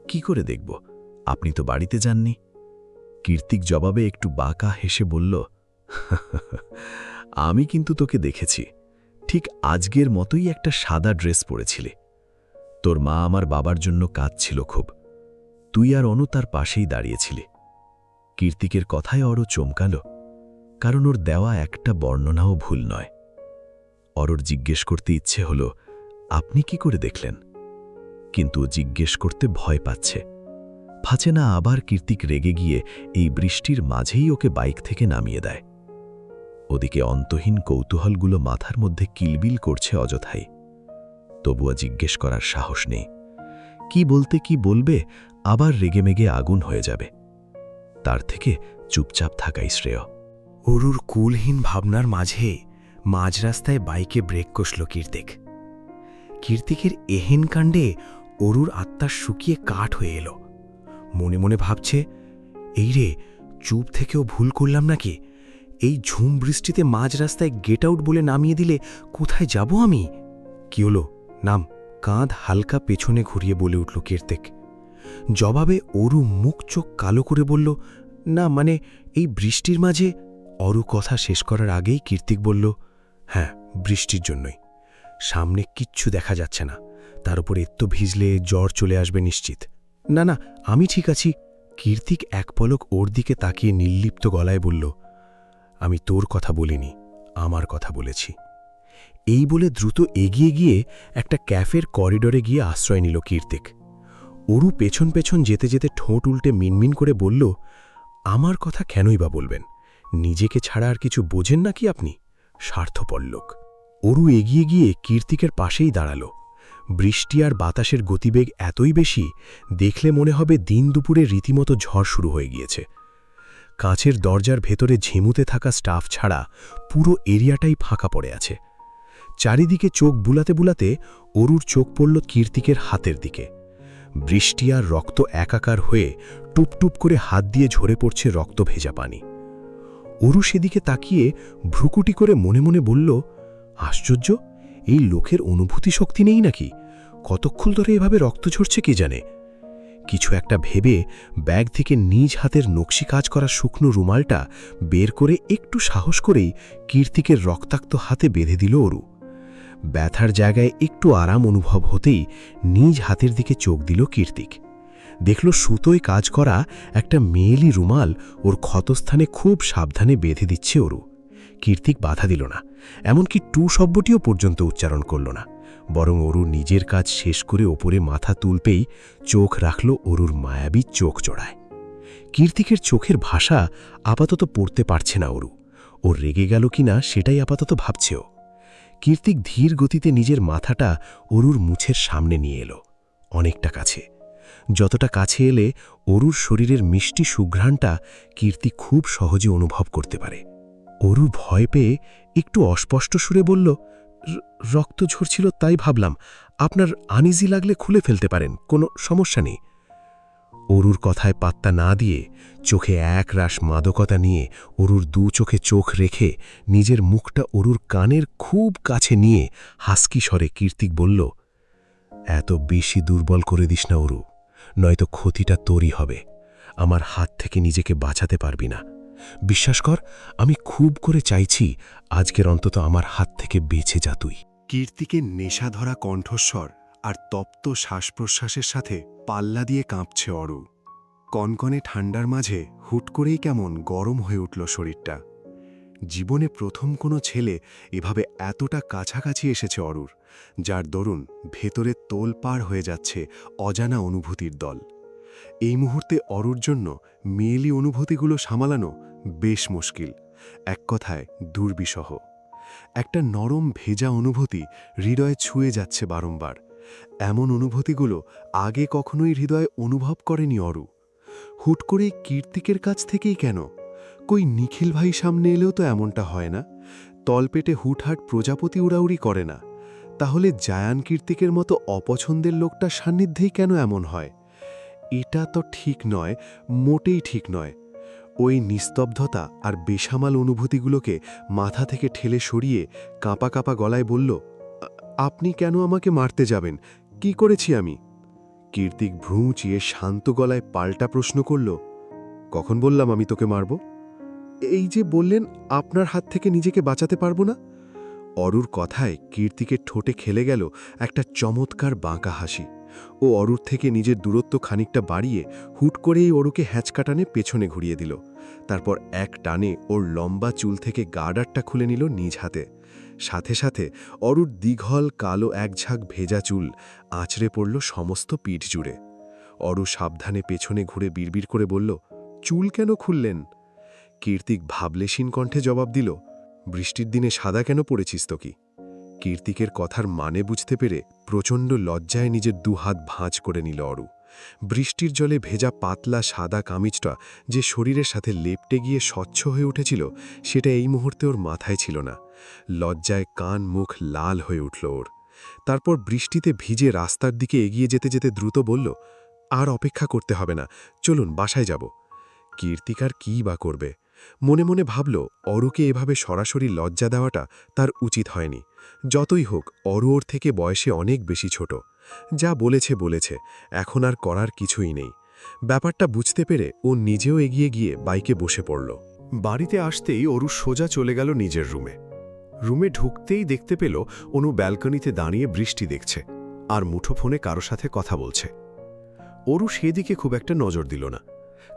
কি করে দেখব, আপনি তো বাড়িতে যাননি। কীর্তিক জবাবে একটু বাঁকা হেসে বলল, আমি কিন্তু তোকে দেখেছি, ঠিক আজকের মতোই একটা সাদা ড্রেস পরেছিলি। তোর মা আমার বাবার জন্য কাঁদছিল খুব, তুই আর অনু তার পাশেই দাঁড়িয়েছিলি। কীর্তিকের কথায় অরু চমকাল, কারণ ওর দেওয়া একটা বর্ণনাও ভুল নয়। অরুর জিজ্ঞেস করতে ইচ্ছে হল, আপনি কি করে দেখলেন? কিন্তু জিজ্ঞেস করতে ভয় পাচ্ছে, পাছে না আবার কীর্তিক রেগে গিয়ে এই বৃষ্টির মাঝেই ওকে বাইক থেকে নামিয়ে দেয়। ওদিকে অন্তহীন কৌতূহলগুলো মাথার মধ্যে কিলবিল করছে অযথাই। তবুও জিজ্ঞেস করার সাহস নেই। কি বলতে কি বলবে, আবার রেগেমেগে আগুন হয়ে যাবে। তার থেকে চুপচাপ থাকাই শ্রেয়। অরুর কুলহীন ভাবনার মাঝে মাঝ রাস্তায় বাইকে ব্রেক কষল কীর্তিক। কীর্তিকের এহেন কাণ্ডে অরুর আত্মা শুকিয়ে কাঠ হয়ে এলো। মনে মনে ভাবছে, এই রে, চুপ থেকেও ভুল করলাম নাকি? এই ঝুম বৃষ্টিতে মাঝ রাস্তায় গেট আউট বলে নামিয়ে দিলে কোথায় যাব আমি? কি হলো, নাম। কাঁধ হালকা পেছনে ঘুরিয়ে বলে উঠল কীর্তিক। জবাবে অরু মুখ চোখ কালো করে বলল, না মানে এই বৃষ্টির মাঝে। অরু কথা শেষ করার আগেই কীর্তিক বলল, হ্যাঁ, বৃষ্টির জন্যই। সামনে কিচ্ছু দেখা যাচ্ছে না, তার উপর এত্ত ভিজলে জ্বর চলে আসবে নিশ্চিত। না না, আমি ঠিক আছি। কীর্তিক এক পলক ওর দিকে তাকিয়ে নির্লিপ্ত গলায় বলল, আমি তোর কথা বলিনি, আমার কথা বলেছি। এই বলে দ্রুত এগিয়ে গিয়ে একটা ক্যাফের করিডোরে গিয়ে আশ্রয় নিল কীর্তিক। অরু পেছন পেছন যেতে যেতে ঠোঁট উল্টে মিনমিন করে বলল, আমার কথা কেনই বা বলবেন? নিজেকে ছাড়া আর কিছু বোঝেন নাকি আপনি? স্বার্থপর লোক। অরু এগিয়ে গিয়ে কীর্তিকের পাশেই দাঁড়াল। বৃষ্টি আর বাতাসের গতিবেগ এতই বেশি, দেখলে মনে হবে দিন দুপুরে রীতিমতো ঝড় শুরু হয়ে গিয়েছে। কাঁচের দরজার ভেতরে ঝিমুতে থাকা স্টাফ ছাড়া পুরো এরিয়াটাই ফাঁকা পড়ে আছে। চারিদিকে চোখ বুলাতে বুলাতে অরুর চোখ পড়ল কীর্তিকের হাতের দিকে। বৃষ্টি আর রক্ত একাকার হয়ে টুপটুপ করে হাত দিয়ে ঝরে পড়ছে রক্ত ভেজা পানি। অরু সেদিকে তাকিয়ে ভ্রুকুটি করে মনে মনে বলল, আশ্চর্য, এই লোকের অনুভূতি শক্তি নেই নাকি? কতক্ষণ ধরে এভাবে রক্ত ঝরছে কে জানে। কিছু একটা ভেবে ব্যাগ থেকে নিজ হাতের নকশি কাজ করা শুকনো রুমালটা বের করে একটু সাহস করেই কীর্তিকের রক্তাক্ত হাতে বেঁধে দিল অরু। ব্যথার জায়গায় একটু আরাম অনুভব হতেই নিজ হাতের দিকে চোখ দিল কীর্তিক। দেখল সুতোয় কাজ করা একটা মেয়েলি রুমাল ওর ক্ষতস্থানে খুব সাবধানে বেঁধে দিচ্ছে অরু। কীর্তিক বাধা দিল না, এমনকি টু শব্দটিও পর্যন্ত উচ্চারণ করল না, বরং অরু নিজের কাজ শেষ করে ওপরে মাথা তুলতেই চোখ রাখল অরুর মায়াবী চোখ জোড়ায়। কীর্তিকের চোখের ভাষা আপাতত পড়তে পারছে না অরু। ও রেগে গেল কিনা সেটাই আপাতত ভাবছেও। কীর্তিক ধীর গতিতে নিজের মাথাটা অরুর মুছের সামনে নিয়ে এলো, অনেকটা কাছে। যতটা কাছে এলে অরুর শরীরের মিষ্টি সুঘ্রাণটা কীর্তি খুব সহজে অনুভব করতে পারে। অরু ভয় পেয়ে একটু অস্পষ্ট সুরে বলল, রক্ত ঝরছিল তাই ভাবলাম, আপনার আনইজি লাগলে খুলে ফেলতে পারেন, কোনো সমস্যা নেই। অরুর কথায় পাত্তা না দিয়ে চোখে একরাশ মাদকতা নিয়ে অরুর দু চোখে চোখ রেখে নিজের মুখটা অরুর কানের খুব কাছে নিয়ে হাসকি স্বরে কীর্তিক বলল, এত বেশি দুর্বল করে দিস না অরু, নয়তো ক্ষতিটা তোরই হবে। আমার হাত থেকে নিজেকে বাঁচাতে পারবি না। বিশ্বাস কর, আমি খুব করে চাইছি আজকের অন্তত আমার হাত থেকে বেঁচে যা তুই। কীর্তিকের নেশাধরা কণ্ঠস্বর আর তপ্ত শ্বাস-প্রশ্বাসের সাথে পাল্লা দিয়ে কাঁপছে অরু। কনকনে ঠান্ডার মাঝে হুট করেই কেমন গরম হয়ে উঠল শরীরটা। জীবনে প্রথম কোনো ছেলে এভাবে এতটা কাছাকাছি এসেছে অরুর, যার দরুন ভেতরে তোলপাড় হয়ে যাচ্ছে অজানা অনুভূতির দল। এই মুহূর্তে অরুর জন্য মেয়েলি অনুভূতিগুলো সামলানো বেশ মুশকিল, এক কথায় দুর্বিষহ। একটা নরম ভেজা অনুভূতি হৃদয়ে ছুঁয়ে যাচ্ছে বারংবার। এমন অনুভূতিগুলো আগে কখনোই হৃদয়ে অনুভব করেনি অরু। হুট করেই কীর্তিকের কাছ থেকেই কেন? কই নিখিল ভাই সামনে এলেও তো এমনটা হয় না। তলপেটে হুটহাট প্রজাপতি উড়াউড়ি করে না। তাহলে জায়ান কীর্তিকের মতো অপছন্দের লোকটার সান্নিধ্যেই কেন এমন হয়? এটা তো ঠিক নয়, মোটেই ঠিক নয়। ওই নিস্তব্ধতা আর বেসামাল অনুভূতিগুলোকে মাথা থেকে ঠেলে সরিয়ে কাঁপা কাঁপা গলায় বলল, আপনি কেন আমাকে মারতে যাবেন? কি করেছি আমি? কীর্তিক ভ্রু চিয়ে শান্ত গলায় পাল্টা প্রশ্ন করল, কখন বললাম আমি তোকে মারব? এই যে বললেন আপনার হাত থেকে নিজেকে বাঁচাতে পারবো না। অরুর কথায় কীর্তিকের ঠোঁটে খেলে গেল একটা চমৎকার বাঁকা হাসি। ও অরুর থেকে নিজের দূরত্ব খানিকটা বাড়িয়ে হুট করেই অরুকে হ্যাঁচকাটানে পেছনে ঘুরিয়ে দিল। তারপর এক টানে ওর লম্বা চুল থেকে গার্ডারটা খুলে নিল নিজ হাতে। সাথে সাথে অরুর দীঘল কালো এক ঝাঁক ভেজা চুল আঁচড়ে পড়ল সমস্ত পিঠ জুড়ে। অরু সাবধানে পেছনে ঘুরে বিড়বিড় করে বলল, চুল কেন খুললেন? কীর্তিক ভাবলেশীন কণ্ঠে জবাব দিল, বৃষ্টির দিনে সাদা কেন পড়েছিস তো কি? কীর্তিকের কথার মানে বুঝতে পেরে প্রচণ্ড লজ্জায় নিজের দুহাত ভাঁজ করে নিল অরু। বৃষ্টির জলে ভেজা পাতলা সাদা কামিজটা যে শরীরের সাথে লেপটে গিয়ে স্বচ্ছ হয়ে উঠেছিল, সেটা এই মুহূর্তে ওর মাথায় ছিল না। লজ্জায় কান মুখ লাল হয়ে উঠল ওর। তারপর বৃষ্টিতে ভিজে রাস্তার দিকে এগিয়ে যেতে যেতে দ্রুত বলল, আর অপেক্ষা করতে হবে না, চলুন বাসায় যাব। কীর্তিক আর কী বা করবে? মনে মনে ভাবল, অরুকে এভাবে সরাসরি লজ্জা দেওয়াটা তার উচিত হয়নি। যতই হোক অরু ওর থেকে বয়সে অনেক বেশি ছোট। যা বলেছে বলেছে, এখন আর করার কিছুই নেই। ব্যাপারটা বুঝতে পেরে ও নিজেও এগিয়ে গিয়ে বাইকে বসে পড়ল। বাড়িতে আসতেই অরু সোজা চলে গেল নিজের রুমে। রুমে ঢুকতেই দেখতে পেল অনু ব্যালকনিতে দাঁড়িয়ে বৃষ্টি দেখছে আর মুঠোফোনে কারো সাথে কথা বলছে। অরু সেদিকে খুব একটা নজর দিল না,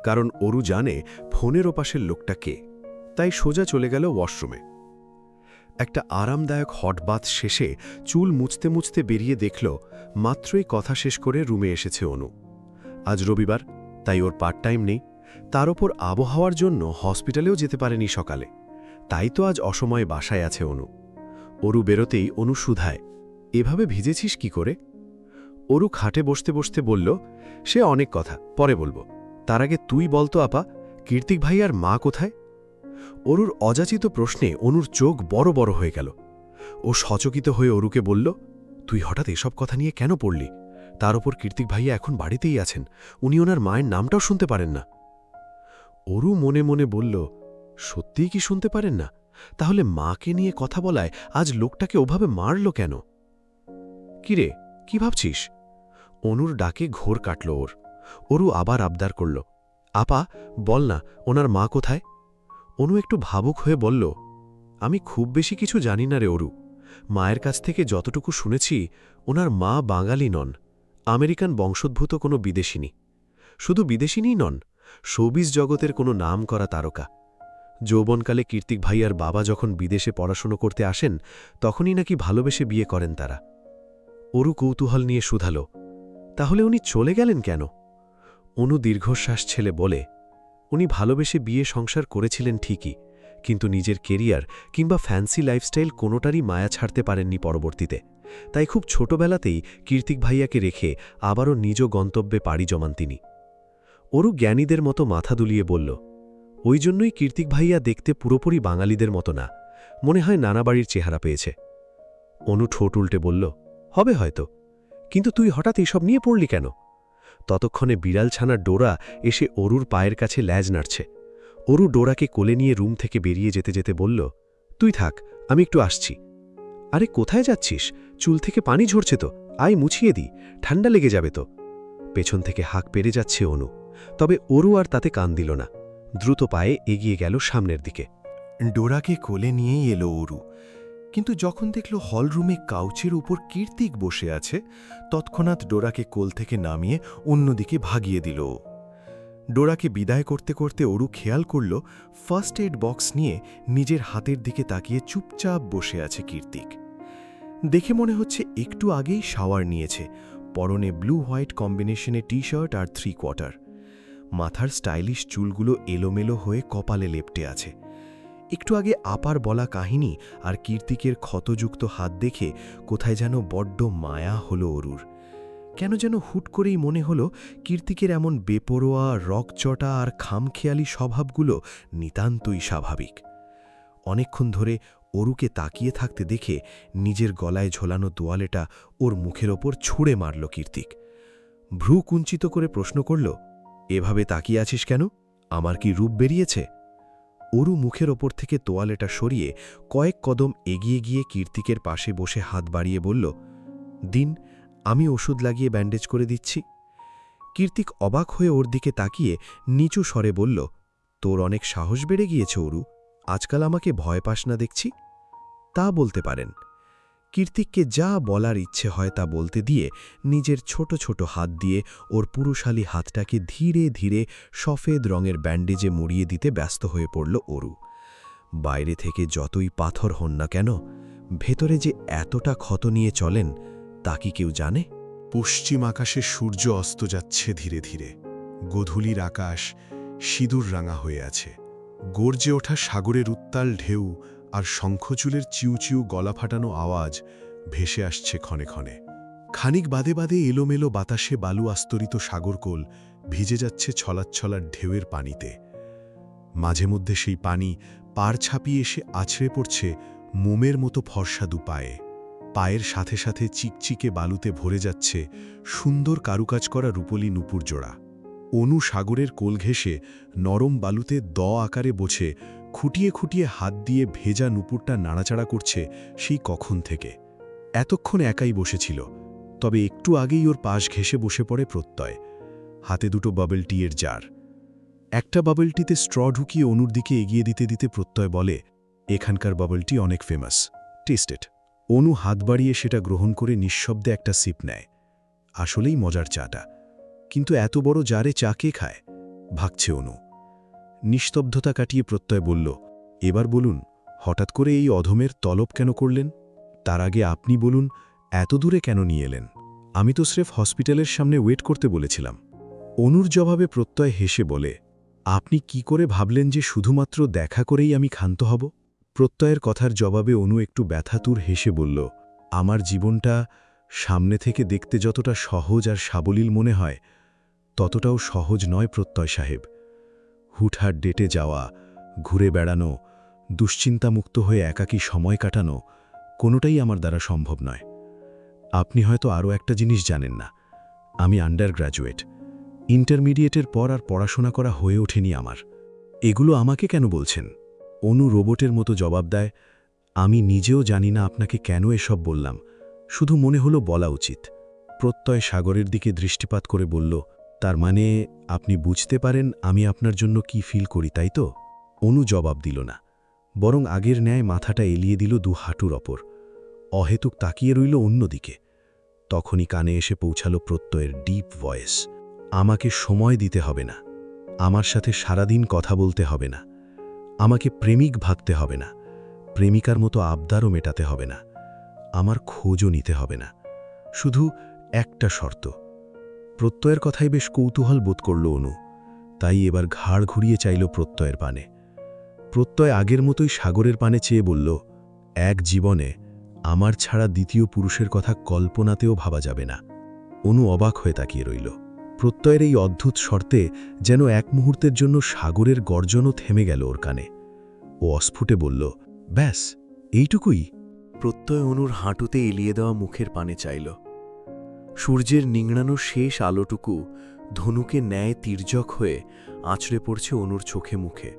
কারণ অরু জানে ফোনের ওপাশের লোকটা কে। তাই সোজা চলে গেল ওয়াশরুমে। একটা আরামদায়ক হট বাথ শেষে চুল মুছতে মুছতে বেরিয়ে দেখল মাত্রই কথা শেষ করে রুমে এসেছে অনু। আজ রবিবার, তাই ওর পার্ট টাইম নেই। তার ওপর আবহাওয়ার জন্য হসপিটালেও যেতে পারেনি সকালে, তাই তো আজ অসময়ে বাসায় আছে অনু। অরু বেরোতেই অনু শুধায়, এভাবে ভিজেছিস কি করে? অরু খাটে বসতে বসতে বলল, সে অনেক কথা, পরে বলবো। তার আগে তুই বলতো আপা, কীর্তিক ভাই আর মা কোথায়? অরুর অযাচিত প্রশ্নে অনুর চোখ বড় বড় হয়ে গেল। ও সচকিত হয়ে অরুকে বলল, তুই হঠাৎ এসব কথা নিয়ে কেন পড়লি? তার ওপর কীর্তিক ভাইয়া এখন বাড়িতেই আছেন, উনি ওনার মায়ের নামটাও শুনতে পারেন না। অরু মনে মনে বলল, সত্যিই কি শুনতে পারেন না? তাহলে মাকে নিয়ে কথা বলায় আজ লোকটাকে ওভাবে মারল কেন? কিরে, কি ভাবছিস? অনুর ডাকে ঘোর কাটল ওর। অরু আবার আবদার করল, আপা বল না, ওনার মা কোথায়? অনু একটু ভাবুক হয়ে বলল, আমি খুব বেশি কিছু জানি না রে অরু। মায়ের কাছ থেকে যতটুকু শুনেছি, ওনার মা বাঙালি নন, আমেরিকান বংশোদ্ভূত কোনো বিদেশিনী। শুধু বিদেশিনীই নন, শোবিজ জগতের কোনো নাম করা তারকা। যৌবনকালে কীর্তিক ভাইয়ার বাবা যখন বিদেশে পড়াশুনো করতে আসেন, তখনই নাকি ভালোবেসে বিয়ে করেন তারা। অরু কৌতূহল নিয়ে শুধাল, তাহলে উনি চলে গেলেন কেন? অনু দীর্ঘশ্বাস ছেলে বলে, উনি ভালোবেসে বিয়ে সংসার করেছিলেন ঠিকই, কিন্তু নিজের কেরিয়ার কিংবা ফ্যান্সি লাইফস্টাইল কোনোটারই মায়া ছাড়তে পারেননি পরবর্তীতে। তাই খুব ছোটবেলাতেই কীর্তিক ভাইয়াকে রেখে আবারও নিজ গন্তব্যে পাড়ি জমান তিনি। অরু জ্ঞানীদের মতো মাথা দুলিয়ে বলল, ওই জন্যই কীর্তিক ভাইয়া দেখতে পুরোপুরি বাঙালিদের মতো না, মনে হয় নানা বাড়ির চেহারা পেয়েছে। অনু ঠোঁট উল্টে বলল, হবে হয়তো, কিন্তু তুই হঠাৎ এসব নিয়ে পড়লি কেন? ততক্ষণে বিড়ালছানার ডোরা এসে অরুর পায়ের কাছে ল্যাজ নাড়ছে। অরু ডোরাকে কোলে নিয়ে রুম থেকে বেরিয়ে যেতে যেতে বলল, তুই থাক, আমি একটু আসছি। আরে কোথায় যাচ্ছিস? চুল থেকে পানি ঝরছে তো, আয় মুছিয়ে দি, ঠান্ডা লেগে যাবে তো। পেছন থেকে হাঁক পেরে যাচ্ছে অনু, তবে অরু আর তাতে কান দিল না। দ্রুত পায়ে এগিয়ে গেল সামনের দিকে। ডোরাকে কোলে নিয়েই এলো অরু, কিন্তু যখন দেখল হলরুমে কাউচের উপর কীর্তিক বসে আছে, তৎক্ষণাৎ ডোরাকে কোল থেকে নামিয়ে অন্যদিকে ভাগিয়ে দিল। ডোরাকে বিদায় করতে করতে অরু খেয়াল করল ফার্স্ট এড বক্স নিয়ে নিজের হাতের দিকে তাকিয়ে চুপচাপ বসে আছে কীর্তিক। দেখে মনে হচ্ছে একটু আগেই শাওয়ার নিয়েছে, পরনে ব্লু হোয়াইট কম্বিনেশনে টি শার্ট আর 3/4। মাথার স্টাইলিশ চুলগুলো এলোমেলো হয়ে কপালে লেপটে আছে। একটু আগে আপার বলা কাহিনী আর কীর্তিকের ক্ষতযুক্ত হাত দেখে কোথায় যেন বড্ড মায়া হলো অরুর। কেন যেন হুট করেই মনে হলো কীর্তিকের এমন বেপরোয়া, রকচটা আর খামখেয়ালি স্বভাবগুলো নিতান্তই স্বাভাবিক। অনেকক্ষণ ধরে অরুকে তাকিয়ে থাকতে দেখে নিজের গলায় ঝোলানো তোয়ালেটা ওর মুখের ওপর ছুঁড়ে মারল কীর্তিক। ভ্রু কুঞ্চিত করে প্রশ্ন করল, এভাবে তাকিয়ে আছিস কেন? আমার কি রূপ বেরিয়েছে? অরু মুখের ওপর থেকে তোয়ালেটা সরিয়ে কয়েক কদম এগিয়ে গিয়ে কীর্তিকের পাশে বসে হাত বাড়িয়ে বলল, দিন, আমি ওষুধ লাগিয়ে ব্যান্ডেজ করে দিচ্ছি। কীর্তিক অবাক হয়ে ওর দিকে তাকিয়ে নিচু স্বরে বলল, তোর অনেক সাহস বেড়ে গিয়েছে অরু, আজকাল আমাকে ভয় পাস না দেখছি। তা বলতে পারেন। কীর্তিককে যা বলার ইচ্ছে হয় তা বলতে দিয়ে নিজের ছোট ছোট হাত দিয়ে ওর পুরুষালী হাতটাকে ধীরে ধীরে সফেদ রঙের ব্যান্ডেজে মুড়িয়ে দিতে ব্যস্ত হয়ে পড়ল অরু। বাইরে থেকে যতই পাথর হন না কেন, ভেতরে যে এতটা ক্ষত নিয়ে চলেন তা কি কেউ জানে? পশ্চিম আকাশে সূর্য অস্ত যাচ্ছে ধীরে ধীরে। গোধূলির আকাশ সিঁদুর রাঙা হয়ে আছে। গর্জে ওঠা সাগরের উত্তাল ঢেউ আর শঙ্খচূলের চিউচিউ গলা ফাটানো আওয়াজ ভেসে আসছে ক্ষণে ক্ষণে। খানিক বাদে বাদে এলোমেলো বাতাসে বালু আস্তরিত সাগরকোল ভিজে যাচ্ছে ছলাচ্ছলার ঢেউয়ের পানিতে। মাঝে মধ্যে সেই পানি পার ছাপিয়ে এসে আছড়ে পড়ছে মোমের মতো ফর্সা দুপায়ে। পায়ের সাথে সাথে চিকচিকে বালুতে ভরে যাচ্ছে সুন্দর কারুকাজ করা রূপলি নুপুর জোড়া। অনু সাগরের কোল ঘেঁষে নরম বালুতে আকারে বসে খুঁটিয়ে খুঁটিয়ে হাত দিয়ে ভেজা নুপুরটা নাড়াচাড়া করছে সেই কখন থেকে। এতক্ষণ একাই বসেছিল, তবে একটু আগেই ওর পাশ ঘেঁষে বসে পড়ে প্রত্যয়, হাতে দুটো বাবল টিয়ের জার। একটা বাবল টিতে স্ট্র ঢুকিয়ে অনুর দিকে এগিয়ে দিতে দিতে প্রত্যয় বলে, এখানকার বাবল টি অনেক ফেমাস, টেস্টেড। অনু হাত বাড়িয়ে সেটা গ্রহণ করে নিঃশব্দে একটা সিপ নেয়। আসলেই মজার চাটা, কিন্তু এত বড় জারে চা কে খায় ভাবছে অনু। নিস্তব্ধতা কাটিয়ে প্রত্যয় বলল, এবার বলুন, হঠাৎ করে এই অধমের তলব কেন করলেন? তার আগে আপনি বলুন, এত দূরে কেন নিয়ে এলেন? আমি তো স্রেফ হসপিটালের সামনে ওয়েট করতে বলেছিলাম। অনুর জবাবে প্রত্যয় হেসে বলে, আপনি কি করে ভাবলেন যে শুধুমাত্র দেখা করেই আমি ক্ষান্ত হব? প্রত্যয়ের কথার জবাবে অনু একটু ব্যথাতুর হেসে বলল, আমার জীবনটা সামনে থেকে দেখতে যতটা সহজ আর সাবলীল মনে হয়, ততটাও সহজ নয় প্রত্যয় সাহেব। হুটহাট ডেটে যাওয়া, ঘুরে বেড়ানো, দুশ্চিন্তামুক্ত হয়ে একাকী সময় কাটানো, কোনোটাই আমার দ্বারা সম্ভব নয়। আপনি হয়তো আরও একটা জিনিস জানেন না, আমি আন্ডার গ্র্যাজুয়েট। ইন্টারমিডিয়েটের পর আর পড়াশোনা করা হয়ে ওঠেনি আমার। এগুলো আমাকে কেন বলছেন? অনু রোবটের মতো জবাব দেয়, আমি নিজেও জানি না আপনাকে কেন এসব বললাম, শুধু মনে হলো বলা উচিত। প্রত্যয় সাগরের দিকে দৃষ্টিপাত করে বলল, তার মানে আপনি বুঝতে পারেন আমি আপনার জন্য কি ফিল করি, তাই তো? অনু জবাব দিল না, বরং আগের ন্যায় মাথাটা এলিয়ে দিল দু হাঁটুর ওপর, অহেতুক তাকিয়ে রইল অন্যদিকে। তখনই কানে এসে পৌঁছালো প্রত্যয়ের ডিপ ভয়েস, আমাকে সময় দিতে হবে না, আমার সাথে সারাদিন কথা বলতে হবে না, আমাকে প্রেমিক ভাবতে হবে না, প্রেমিকার মতো আবদারও মেটাতে হবে না, আমার খোঁজও নিতে হবে না, শুধু একটা শর্ত। প্রত্যয়ের কথাই বেশ কৌতূহল বোধ করল অনু, তাই এবার ঘাড় ঘুরিয়ে চাইল প্রত্যয়ের পানে। প্রত্যয় আগের মতোই সাগরের পানে চেয়ে বলল, এক জীবনে আমার ছাড়া দ্বিতীয় পুরুষের কথা কল্পনাতেও ভাবা যাবে না। অনু অবাক হয়ে তাকিয়ে রইল। প্রত্যয়ের এই অদ্ভুত শর্তে যেন এক মুহূর্তের জন্য সাগরের গর্জনও থেমে গেল ওর কানে। ও অস্ফুটে বলল, ব্যাস এইটুকুই? প্রত্যয় অনুর হাঁটুতে এলিয়ে দেওয়া মুখের পানে চাইল। সূর্যের নিংড়ানো শেষ আলোটুকু ধনুকে ন্যায় তির্যক হয়ে আছড়ে পড়ছে অনুর চোখে মুখে।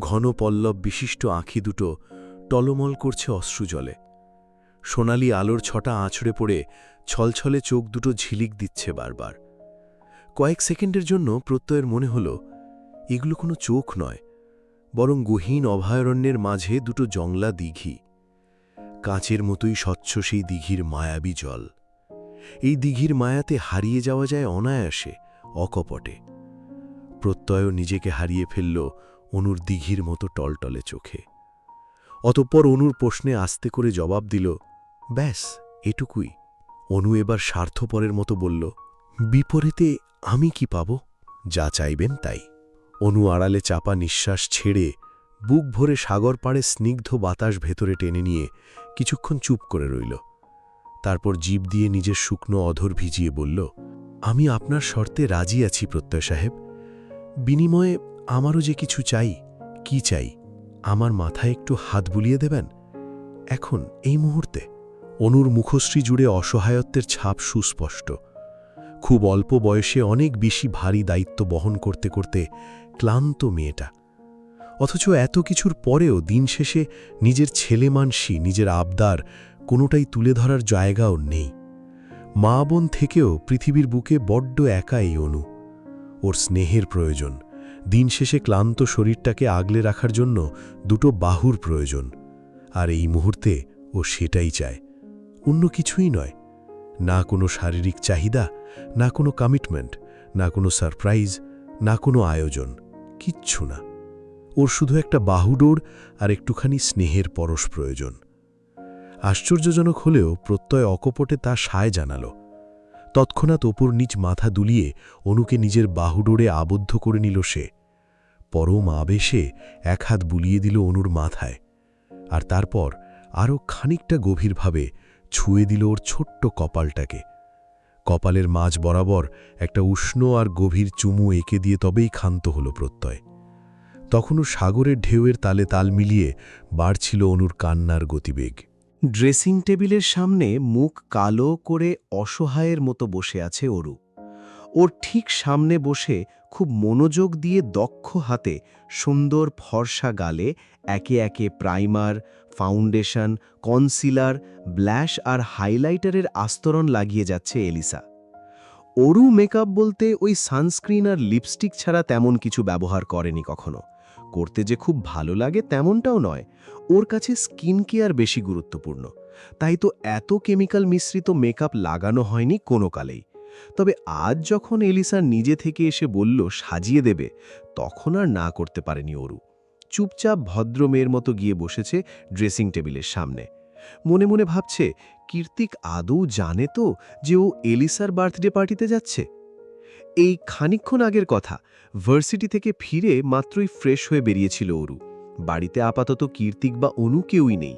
ঘন পল্লব বিশিষ্ট আঁখি দুটো টলমল করছে অশ্রুজলে। সোনালি আলোর ছটা আছড়ে পড়ে ছলছলে চোখ দুটো ঝিলিক দিচ্ছে বারবার। কয়েক সেকেন্ডের জন্য প্রত্যয়ের মনে হল এগুলো কোনো চোখ নয়, বরং গহীন অভয়ারণ্যের মাঝে দুটো জংলা দিঘি। কাঁচের মতোই স্বচ্ছ সেই দিঘির মায়াবী জল। এই দিঘির মায়াতে হারিয়ে যাওয়া যায় অনায়াসে, অকপটে। প্রত্যয় নিজেকে হারিয়ে ফেলল অনুর দিঘির মতো টলটলে চোখে। অতঃপর অনুর প্রশ্নে আস্তে করে জবাব দিল, ব্যাস এটুকুই। অনু এবার স্বার্থপরের মতো বলল, বিপরীতে আমি কি পাব? যা চাইবেন তাই। অনু আড়ালে চাপা নিঃশ্বাস ছেড়ে বুক ভরে সাগর পাড়ে স্নিগ্ধ বাতাস ভেতরে টেনে নিয়ে কিছুক্ষণ চুপ করে রইল। তারপর জিভ দিয়ে নিজের শুকনো অধর ভিজিয়ে বলল, আমি আপনার শর্তে রাজি আছি প্রত্যয় সাহেব। বিনিময়ে আমারও যে কিছু চাই। কি চাই? আমার মাথায় একটু হাত বুলিয়ে দেবেন এখন, এই মুহূর্তে। অনুর মুখশ্রী জুড়ে অসহায়ত্বের ছাপ সুস্পষ্ট। খুব অল্প বয়সে অনেক বেশি ভারী দায়িত্ব বহন করতে করতে ক্লান্ত মেয়েটা, অথচ এত কিছুর পরেও দিন শেষে নিজের ছেলেমানসী, নিজের আবদার কোনোটাই তুলে ধরার জায়গাও নেই। মা বোন থেকেও পৃথিবীর বুকে বড্ড একা এই অনু। ওর স্নেহের প্রয়োজন, দিন শেষে ক্লান্ত শরীরটাকে আগলে রাখার জন্য দুটো বাহুর প্রয়োজন। আর এই মুহূর্তে ও সেটাই চায়, অন্য কিছুই নয়। না কোনো শারীরিক চাহিদা, না কোনো কমিটমেন্ট, না কোনো সারপ্রাইজ, না কোনো আয়োজন, কিচ্ছু না। ওর শুধু একটা বাহুডোর আর একটুখানি স্নেহের পরশ প্রয়োজন। আশ্চর্যজনক হলেও প্রত্যয় অকপটে তা সায় জানাল। তৎক্ষণাৎ ওপর নিচ মাথা দুলিয়ে অনুকে নিজের বাহুডোরে আবদ্ধ করে নিল সে। পরম আবেশে এক হাত বুলিয়ে দিল অনুর মাথায়, আর তারপর আরও খানিকটা গভীরভাবে ছুঁয়ে দিল ওর ছোট্ট কপালটাকে। কপালের মাঝ বরাবর একটা উষ্ণ আর গভীর চুমু এঁকে দিয়ে তবেই ক্ষান্ত হল প্রত্যয়। তখনও সাগরের ঢেউয়ের তালে তাল মিলিয়ে বাড়ছিল অনুর কান্নার গতিবেগ। ড্রেসিং টেবিলের সামনে মুখ কালো করে অসহায়ের মতো বসে আছে অরু। ওর ঠিক সামনে বসে খুব মনোযোগ দিয়ে দক্ষ হাতে সুন্দর ফর্সা গালে একে একে প্রাইমার, ফাউন্ডেশন, কনসিলার, ব্ল্যাশ আর হাইলাইটারের আস্তরণ লাগিয়ে যাচ্ছে এলিসা। অরু মেকআপ বলতে ওই সানস্ক্রিন আর লিপস্টিক ছাড়া তেমন কিছু ব্যবহার করেনি কখনো। করতে যে খুব ভালো লাগে তেমনটাও নয়, ওর কাছে স্কিন কেয়ার বেশি গুরুত্বপূর্ণ। তাই তো এত কেমিক্যাল মিশ্রিত মেকআপ লাগানো হয়নি কোনো কালেই। তবে আজ যখন এলিসা নিজে থেকে এসে বলল সাজিয়ে দেবে, তখন আর না করতে পারেনি অরু। চুপচাপ ভদ্র মেয়ের মতো গিয়ে বসেছে ড্রেসিং টেবিলের সামনে। মনে মনে ভাবছে, কীর্তিক আদৌ জানে তো যে ও এলিসার বার্থডে পার্টিতে যাচ্ছে? এই খানিকক্ষণ আগের কথা, ভার্সিটি থেকে ফিরে মাত্রই ফ্রেশ হয়ে বেরিয়েছিল অরু। বাড়িতে আপাতত কীর্তিক বা অনু কেউই নেই।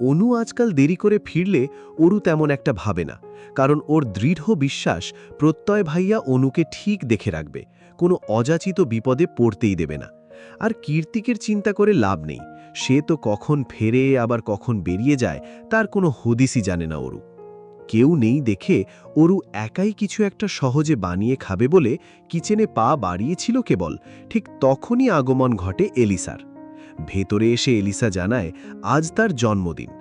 অনু আজকাল দেরি করে ফিরলে অরু তেমন একটা ভাবে না, কারণ ওর দৃঢ় বিশ্বাস প্রত্যয় ভাইয়া অনুকে ঠিক দেখে রাখবে, কোনো অযাচিত বিপদে পড়তেই দেবে না। আর কীর্তিকের চিন্তা করে লাভ নেই, সে তো কখন ফেরে আবার কখন বেরিয়ে যায় তার কোনো হদিসই জানে না অরু। কেউ নেই দেখে অরু একাই কিছু একটা সহজে বানিয়ে খাবে বলে কিচেনে পা বাড়িয়েছিল কেবল, ঠিক তখনই আগমন ঘটে এলিসার। ভেতরে এসে এলিসা জানায় আজ তার জন্মদিন।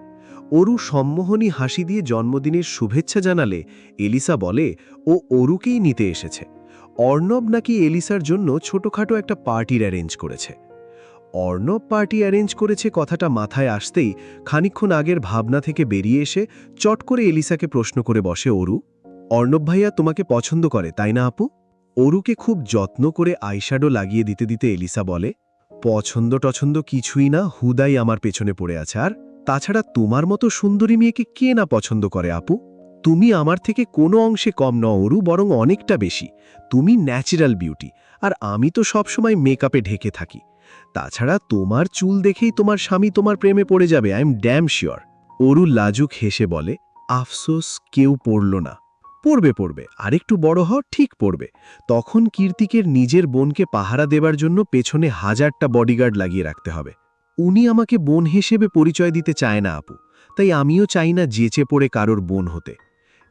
অরু সম্মোহনী হাসি দিয়ে জন্মদিনের শুভেচ্ছা জানালে এলিসা বলে ও অরুকেই নিতে এসেছে। অর্ণব নাকি এলিসার জন্য ছোটখাটো একটা পার্টির অ্যারেঞ্জ করেছে। অর্ণব পার্টি অ্যারেঞ্জ করেছে কথাটা মাথায় আসতেই খানিকক্ষণ আগের ভাবনা থেকে বেরিয়ে এসে চট করে এলিসাকে প্রশ্ন করে বসে অরু, অর্ণব ভাইয়া তোমাকে পছন্দ করে তাই না আপু? অরুকে খুব যত্ন করে আইশ্যাডো লাগিয়ে দিতে দিতে এলিসা বলে, পছন্দ টছন্দ কিছুই না, হুদাই আমার পেছনে পড়ে আছে। আর তাছাড়া তোমার মতো সুন্দরী মেয়েকে কে না পছন্দ করে আপু? তুমি আমার থেকে কোনো অংশে কম নও অরু, বরং অনেকটা বেশি। তুমি ন্যাচারাল বিউটি, আর আমি তো সবসময় মেকআপে ঢেকে থাকি। তাছাড়া তোমার চুল দেখেই তোমার স্বামী তোমার প্রেমে পড়ে যাবে, I am damn sure. Aru লাজুক হেসে বলে, আফসোস কেউ পড়ল না। পড়বে, আরেকটু বড় হও, ঠিক পড়বে। তখন কীর্তিকের নিজের বোনকে পাহারা দেবার জন্য পেছনে 1000টা বডিগার্ড লাগিয়ে রাখতে হবে। উনি আমাকে বোন হিসেবে পরিচয় দিতে চায় না আপু, তাই আমিও চাই না যেচে পড়ে কারোর বোন হতে।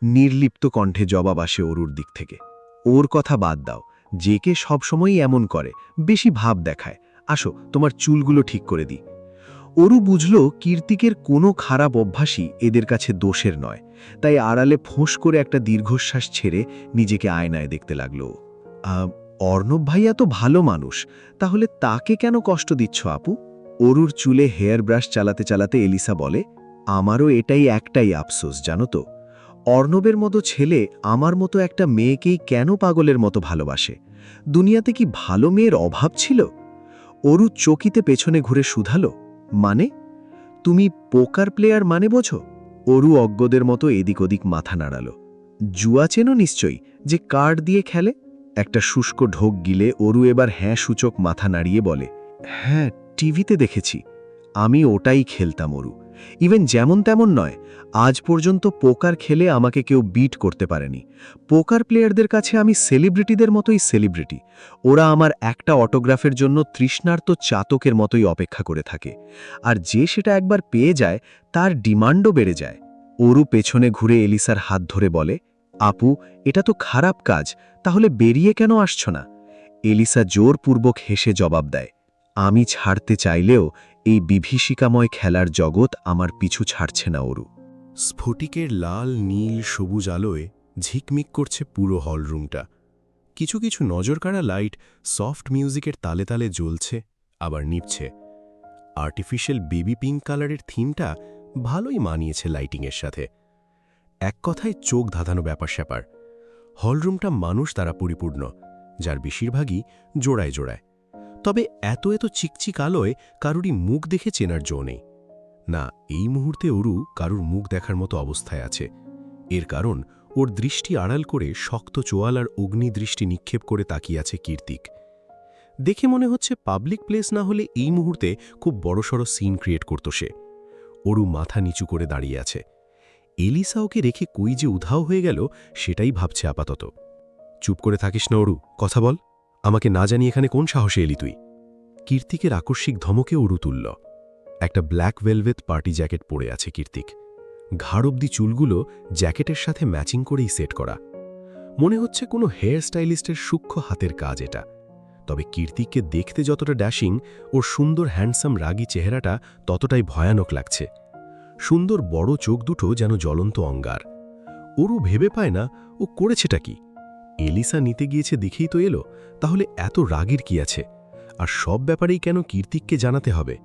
নির্লিপ্ত কণ্ঠে জবাব আসে অরুর দিক থেকে। ওর কথা বাদ দাও, জেকে সবসময়ই এমন করে, বেশি ভাব দেখায়। আসো, তোমার চুলগুলো ঠিক করে দিই। অরু বুঝল কীর্তিকের কোনো খারাপ অভ্যাসই এদের কাছে দোষের নয়, তাই আড়ালে ফোঁস করে একটা দীর্ঘশ্বাস ছেড়ে নিজেকে আয়নায় দেখতে লাগল। অর্ণব ভাইয়া তো ভালো মানুষ, তাহলে তাকে কেন কষ্ট দিচ্ছ আপু? অরুর চুলে হেয়ার ব্রাশ চালাতে চালাতে এলিসা বলে, আমারও এটাই একটাই আফসোস জানো তো, অর্ণবের মতো ছেলে আমার মতো একটা মেয়েকেই কেন পাগলের মতো ভালোবাসে? দুনিয়াতে কি ভালো মেয়ের অভাব ছিল? অরু চকিতে পেছনে ঘুরে শুধালো, মানে তুমি পোকার প্লেয়ার মানে বোঝো? অরু অজ্ঞদের মতো এদিক ওদিক মাথা নাড়ালো। জুয়া চেনো নিশ্চয়ই, যে কার্ড দিয়ে খেলে? একটা শুষ্ক ঢোক গিলে অরু এবার হ্যাঁ সূচক মাথা নাড়িয়ে বলে, হ্যাঁ টিভিতে দেখেছি, আমি ওটাই খেলতাম অরু। ইভেন যেমন তেমন নয়, আজ পর্যন্ত পোকার খেলে আমাকে কেউ বিট করতে পারেনি। পোকার প্লেয়ারদের কাছে আমি সেলিব্রিটিদের মতোই সেলিব্রিটি। ওরা আমার একটা অটোগ্রাফের জন্য তৃষ্ণার্ত চাতকের মতোই অপেক্ষা করে থাকে, আর যে সেটা একবার পেয়ে যায় তার ডিমান্ডও বেড়ে যায়। অরু পেছনে ঘুরে এলিসার হাত ধরে বলে, আপু এটা তো খারাপ কাজ, তাহলে বেরিয়ে কেন আসছো না? এলিসা জোরপূর্বক হেসে জবাব দেয়, আমি ছাড়তে চাইলেও এই বিভীষিকাময় খেলার জগৎ আমার পিছু ছাড়ছে না অরু। স্ফটিকের লাল নীল সবুজ আলোয় ঝিকমিক করছে পুরো হলরুমটা। কিছু কিছু নজরকাড়া লাইট সফট মিউজিকের তালে তালে জ্বলছে, আবার নিভছে। আর্টিফিশিয়াল বেবি পিঙ্ক কালারের থিমটা ভালোই মানিয়েছে লাইটিংয়ের সাথে। এক কথায় চোখ ধাঁধানো ব্যাপার স্যাপার। হলরুমটা মানুষ দ্বারা পরিপূর্ণ, যার বেশিরভাগই জোড়ায় জোড়ায়। তবে এত এত চিকচিক আলোয় কারুরই মুখ দেখে চেনার জো নেই। না, এই মুহূর্তে অরু কারুর মুখ দেখার মতো অবস্থায় আছে। এর কারণ ওর দৃষ্টি আড়াল করে শক্ত চোয়াল আর অগ্নিদৃষ্টি নিক্ষেপ করে তাকিয়ে আছে কীর্তিক। দেখে মনে হচ্ছে পাবলিক প্লেস না হলে এই মুহূর্তে খুব বড়সড় সিন ক্রিয়েট করত সে। অরু মাথা নিচু করে দাঁড়িয়ে আছে। এলিসা ওকে রেখে কই যে উধাও হয়ে গেল সেটাই ভাবছে আপাতত। চুপ করে থাকিস না অরু, কথা বল। আমাকে না জানি এখানে কোন সাহসে এলি তুই? কীর্তিকের আকস্মিক ধমকে অরু তুলল। একটা ব্ল্যাক ভেলভেট পার্টি জ্যাকেট পরে আছে কীর্তিক। ঘাড় অব্দি চুলগুলো জ্যাকেটের সাথে ম্যাচিং করেই সেট করা। মনে হচ্ছে কোনো হেয়ার স্টাইলিস্টের সূক্ষ্ম হাতের কাজ এটা। তবে কীর্তিককে দেখতে যতটা ড্যাশিং, ওর সুন্দর হ্যান্ডসাম রাগী চেহারাটা ততটাই ভয়ানক লাগছে। সুন্দর বড় চোখ দুটো যেন জ্বলন্ত অঙ্গার। ওরও ভেবে পায় না ও করেছেটা কি। এলিসা নিতে গিয়েছে দেখেই তো এলো, তাহলে এত রাগের কি আছে? আর সব ব্যাপারেই কেন কীর্তিককে জানাতে হবে?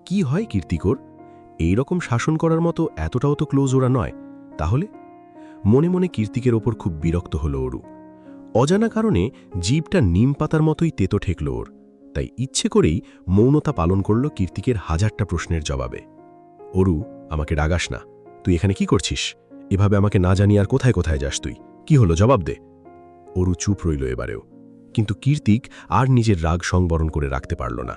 কি হয় কীর্তিকর? এইরকম শাসন করার মতো এতটাও তো ক্লোজ ওরা নয়। তাহলে মনে মনে কীর্তিকের ওপর খুব বিরক্ত হলো অরু। অজানা কারণে জিভটা নিম পাতার মতোই তেতো ঠেকল ওর। তাই ইচ্ছে করেই মৌনতা পালন করল কীর্তিকের 1000টা প্রশ্নের জবাবে। অরু, আমাকে রাগাস না। তুই এখানে কি করছিস? এভাবে আমাকে না জানি আর কোথায় কোথায় যাস তুই? কি হলো, জবাব দে। অরু চুপ রইল এবারেও। কিন্তু কীর্তিক আর নিজের রাগ সংবরণ করে রাখতে পারল না।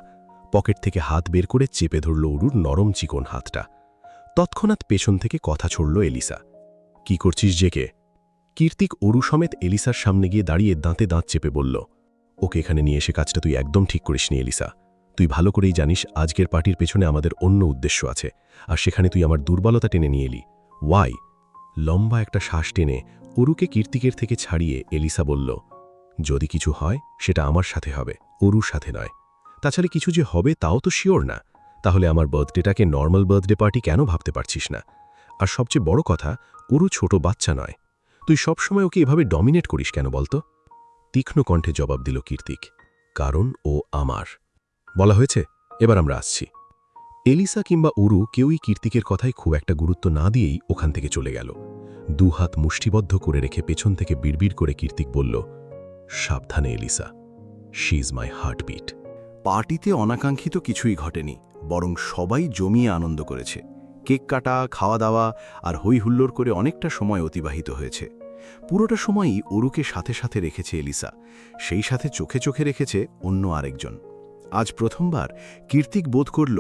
পকেট থেকে হাত বের করে চেপে ধরল অরুর নরম চিকন হাতটা। তৎক্ষণাৎ পেছন থেকে কথা ছড়ল এলিসা। কি করছিস জেকে? কীর্তিক অরু সমেত এলিসার সামনে গিয়ে দাঁড়িয়ে দাঁতে দাঁত চেপে বলল, ওকে এখানে নিয়ে এসে কাজটা তুই একদম ঠিক করিসনি এলিসা। তুই ভালো করেই জানিস আজকের পার্টির পেছনে আমাদের অন্য উদ্দেশ্য আছে, আর সেখানে তুই আমার দুর্বলতা টেনে নিয়ে এলি। ওয়াই? লম্বা একটা শ্বাস টেনে অরুকে কীর্তিকের থেকে ছাড়িয়ে এলিসা বলল, যদি কিছু হয় সেটা আমার সাথে হবে, অরুর সাথে নয়। তাছাড়া কিছু যে হবে তাও তো শিওর না। তাহলে আমার বার্থডেটাকে নর্মাল বার্থডে পার্টি কেন ভাবতে পারছিস না? আর সবচেয়ে বড় কথা, অরু ছোট বাচ্চা নয়। তুই সবসময় ওকে এভাবে ডমিনেট করিস কেন বলতো? তীক্ষ্ণ কণ্ঠে জবাব দিল কীর্তিক, কারণ ও আমার। বলা হয়েছে, এবার আমরা আসছি। এলিসা কিংবা অরু কেউই কীর্তিকের কথায় খুব একটা গুরুত্ব না দিয়েই ওখান থেকে চলে গেল। দুহাত মুষ্টিবদ্ধ করে রেখে পেছন থেকে বিড়বিড় করে কীর্তিক বলল, সাবধানে Elisa, she is my heartbeat. পার্টিতে অনাকাঙ্ক্ষিত কিছুই ঘটেনি, বরং সবাই জমিয়ে আনন্দ করেছে। কেক কাটা, খাওয়া দাওয়া আর হই হুল্লোড় করে অনেকটা সময় অতিবাহিত হয়েছে। পুরোটা সময়ই অরুকে সাথে সাথে রেখেছে এলিসা, সেই সাথে চোখে চোখে রেখেছে অন্য আরেকজন। আজ প্রথমবার কীর্তিক বোধ করল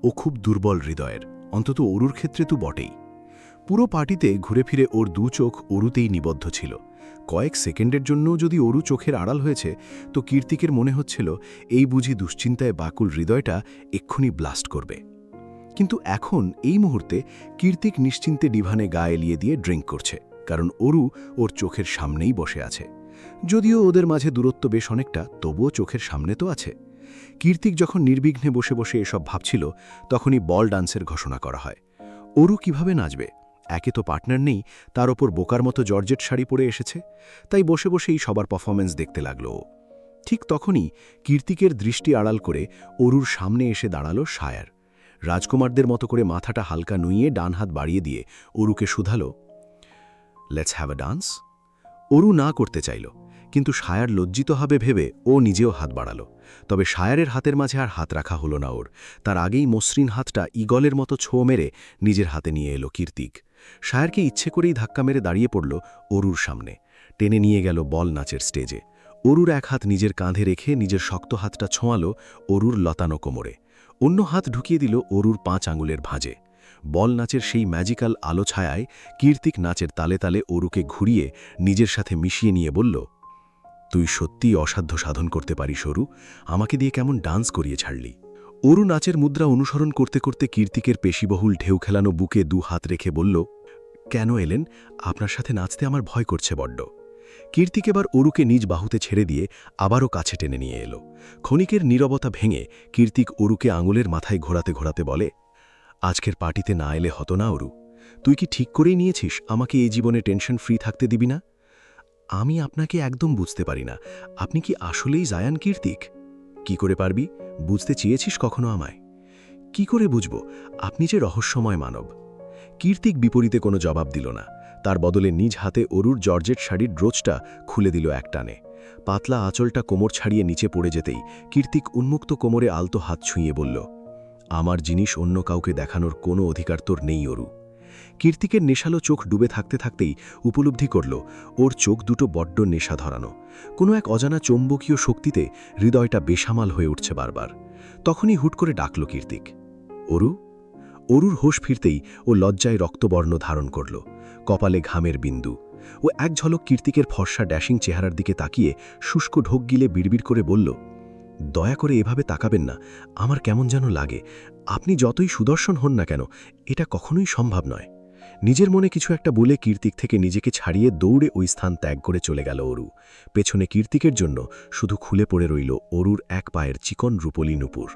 ও খুব দুর্বল হৃদয়ের, অন্তত অরুর ক্ষেত্রে তো বটেই। পুরো পার্টিতে ঘুরে ফিরে ওর দু চোখ অরুতেই নিবদ্ধ ছিল। কয়েক সেকেন্ডের জন্য যদি অরু চোখের আড়াল হয়েছে তো কীর্তিকের মনে হচ্ছিল এই বুঝি দুশ্চিন্তায় বাকুল হৃদয়টা এক্ষুনি ব্লাস্ট করবে। কিন্তু এখন এই মুহূর্তে কীর্তিক নিশ্চিন্তে ডিভানে গা এলিয়ে দিয়ে ড্রিঙ্ক করছে, কারণ অরু ওর চোখের সামনেই বসে আছে। যদিও ওদের মাঝে দূরত্ব বেশ অনেকটা, তবুও চোখের সামনে তো আছে। কীর্তিক যখন নির্বিঘ্নে বসে বসে এসব ভাবছিল, তখনই বল ডান্সের ঘোষণা করা হয়। অরু কিভাবে নাচবে? একে তো পার্টনার নেই, তার ওপর বোকার মতো জর্জেট শাড়ি পরে এসেছে, তাই বসে বসেই সবার পারফরমেন্স দেখতে লাগলো ও। ঠিক তখনই কীর্তিকের দৃষ্টি আড়াল করে অরুর সামনে এসে দাঁড়ালো সায়ার। রাজকুমারদের মতো করে মাথাটা হালকা নুইয়ে ডান হাত বাড়িয়ে দিয়ে অরুকে শুধালো, let's have a dance. Aru না করতে চাইল, কিন্তু সায়ার লজ্জিত হবে ভেবে ও নিজেও হাত বাড়ালো। তবে সায়ারের হাতের মাঝে আর হাত রাখা হলো না ওর। তার আগেই মসৃণ হাতটা ঈগলের মতো ছো মেরে নিজের হাতে নিয়ে এলো কীর্তিক। সায়ারকে ইচ্ছে করেই ধাক্কা মেরে দাঁড়িয়ে পড়ল অরুর সামনে, টেনে নিয়ে গেল বল নাচের স্টেজে। অরুর এক হাত নিজের কাঁধে রেখে নিজের শক্ত হাতটা ছোঁয়ালো অরুর লতানো কোমরে, অন্য হাত ঢুকিয়ে দিল অরুর 5 আঙুলের ভাঁজে। বল নাচের সেই ম্যাজিক্যাল আলো ছায়ায় কীর্তিক নাচের তালে তালে অরুকে ঘুরিয়ে নিজের সাথে মিশিয়ে নিয়ে বলল, তুই সত্যিই অসাধ্য সাধন করতে পারিস অরু, আমাকে দিয়ে কেমন ডান্স করিয়ে ছাড়লি। অরু নাচের মুদ্রা অনুসরণ করতে করতে কীর্তিকের পেশিবহুল ঢেউ খেলানো বুকে 2 হাত রেখে বলল, কেন এলেন? আপনার সাথে নাচতে আমার ভয় করছে বড্ড। কীর্তিক এবার অরুকে নিজ বাহুতে ছেড়ে দিয়ে আবারও কাছে টেনে নিয়ে এলো। ক্ষণিকের নীরবতা ভেঙে কীর্তিক অরুকে আঙুলের মাথায় ঘোরাতে ঘোরাতে বলে, আজকের পার্টিতে না এলে হতো না অরু? তুই কি ঠিক করেই নিয়েছিস আমাকে এই জীবনে টেনশন ফ্রি থাকতে দিবি না? আমি আপনাকে একদম বুঝতে পারি না, আপনি কি আসলেই জায়ান কীর্তিক? কি করে পারবি? বুঝতে চেয়েছিস কখনো আমায়? কি করে বুঝব? আপনি যে রহস্যময় মানব। কীর্তিক বিপরীতে কোনো জবাব দিল না, তার বদলে নিজ হাতে অরুর জর্জেট শাড়ির ড্রোচটা খুলে দিল এক টানে। পাতলা আঁচলটা কোমর ছাড়িয়ে নিচে পড়ে যেতেই কীর্তিক উন্মুক্ত কোমরে আলতো হাত ছুঁয়ে বলল, আমার জিনিস অন্য কাউকে দেখানোর কোনো অধিকার তোর নেই অরু। কীর্তিকের নেশালো চোখ ডুবে থাকতে থাকতেই উপলব্ধি করল ওর চোখ দুটো বড্ড নেশা ধরানো, কোনো এক অজানা চৌম্বকীয় শক্তিতে হৃদয়টা বেসামাল হয়ে উঠছে বারবার। তখনই হুট করে ডাকল কীর্তিক, অরু। অরুর হোশ ফিরতেই ও লজ্জায় রক্তবর্ণ ধারণ করল, কপালে ঘামের বিন্দু। ও এক ঝলক কীর্তিকের ফর্সা ড্যাশিং চেহারার দিকে তাকিয়ে শুষ্ক ঢোক গিলে বিড়বিড় করে বলল, দয়া করে এভাবে তাকাবেন না, আমার কেমন যেন লাগে। আপনি যতই সুদর্শন হন না কেন, এটা কখনোই সম্ভব নয়। নিজের মনে কিছু একটা বলে কীর্তিক থেকে নিজেকে ছাড়িয়ে দৌড়ে ওই স্থান ত্যাগ করে চলে গেল অরু। পেছনে কীর্তিকের জন্য শুধু খুলে পড়ে রইল অরুর এক পায়ের চিকন রূপলি নুপুর।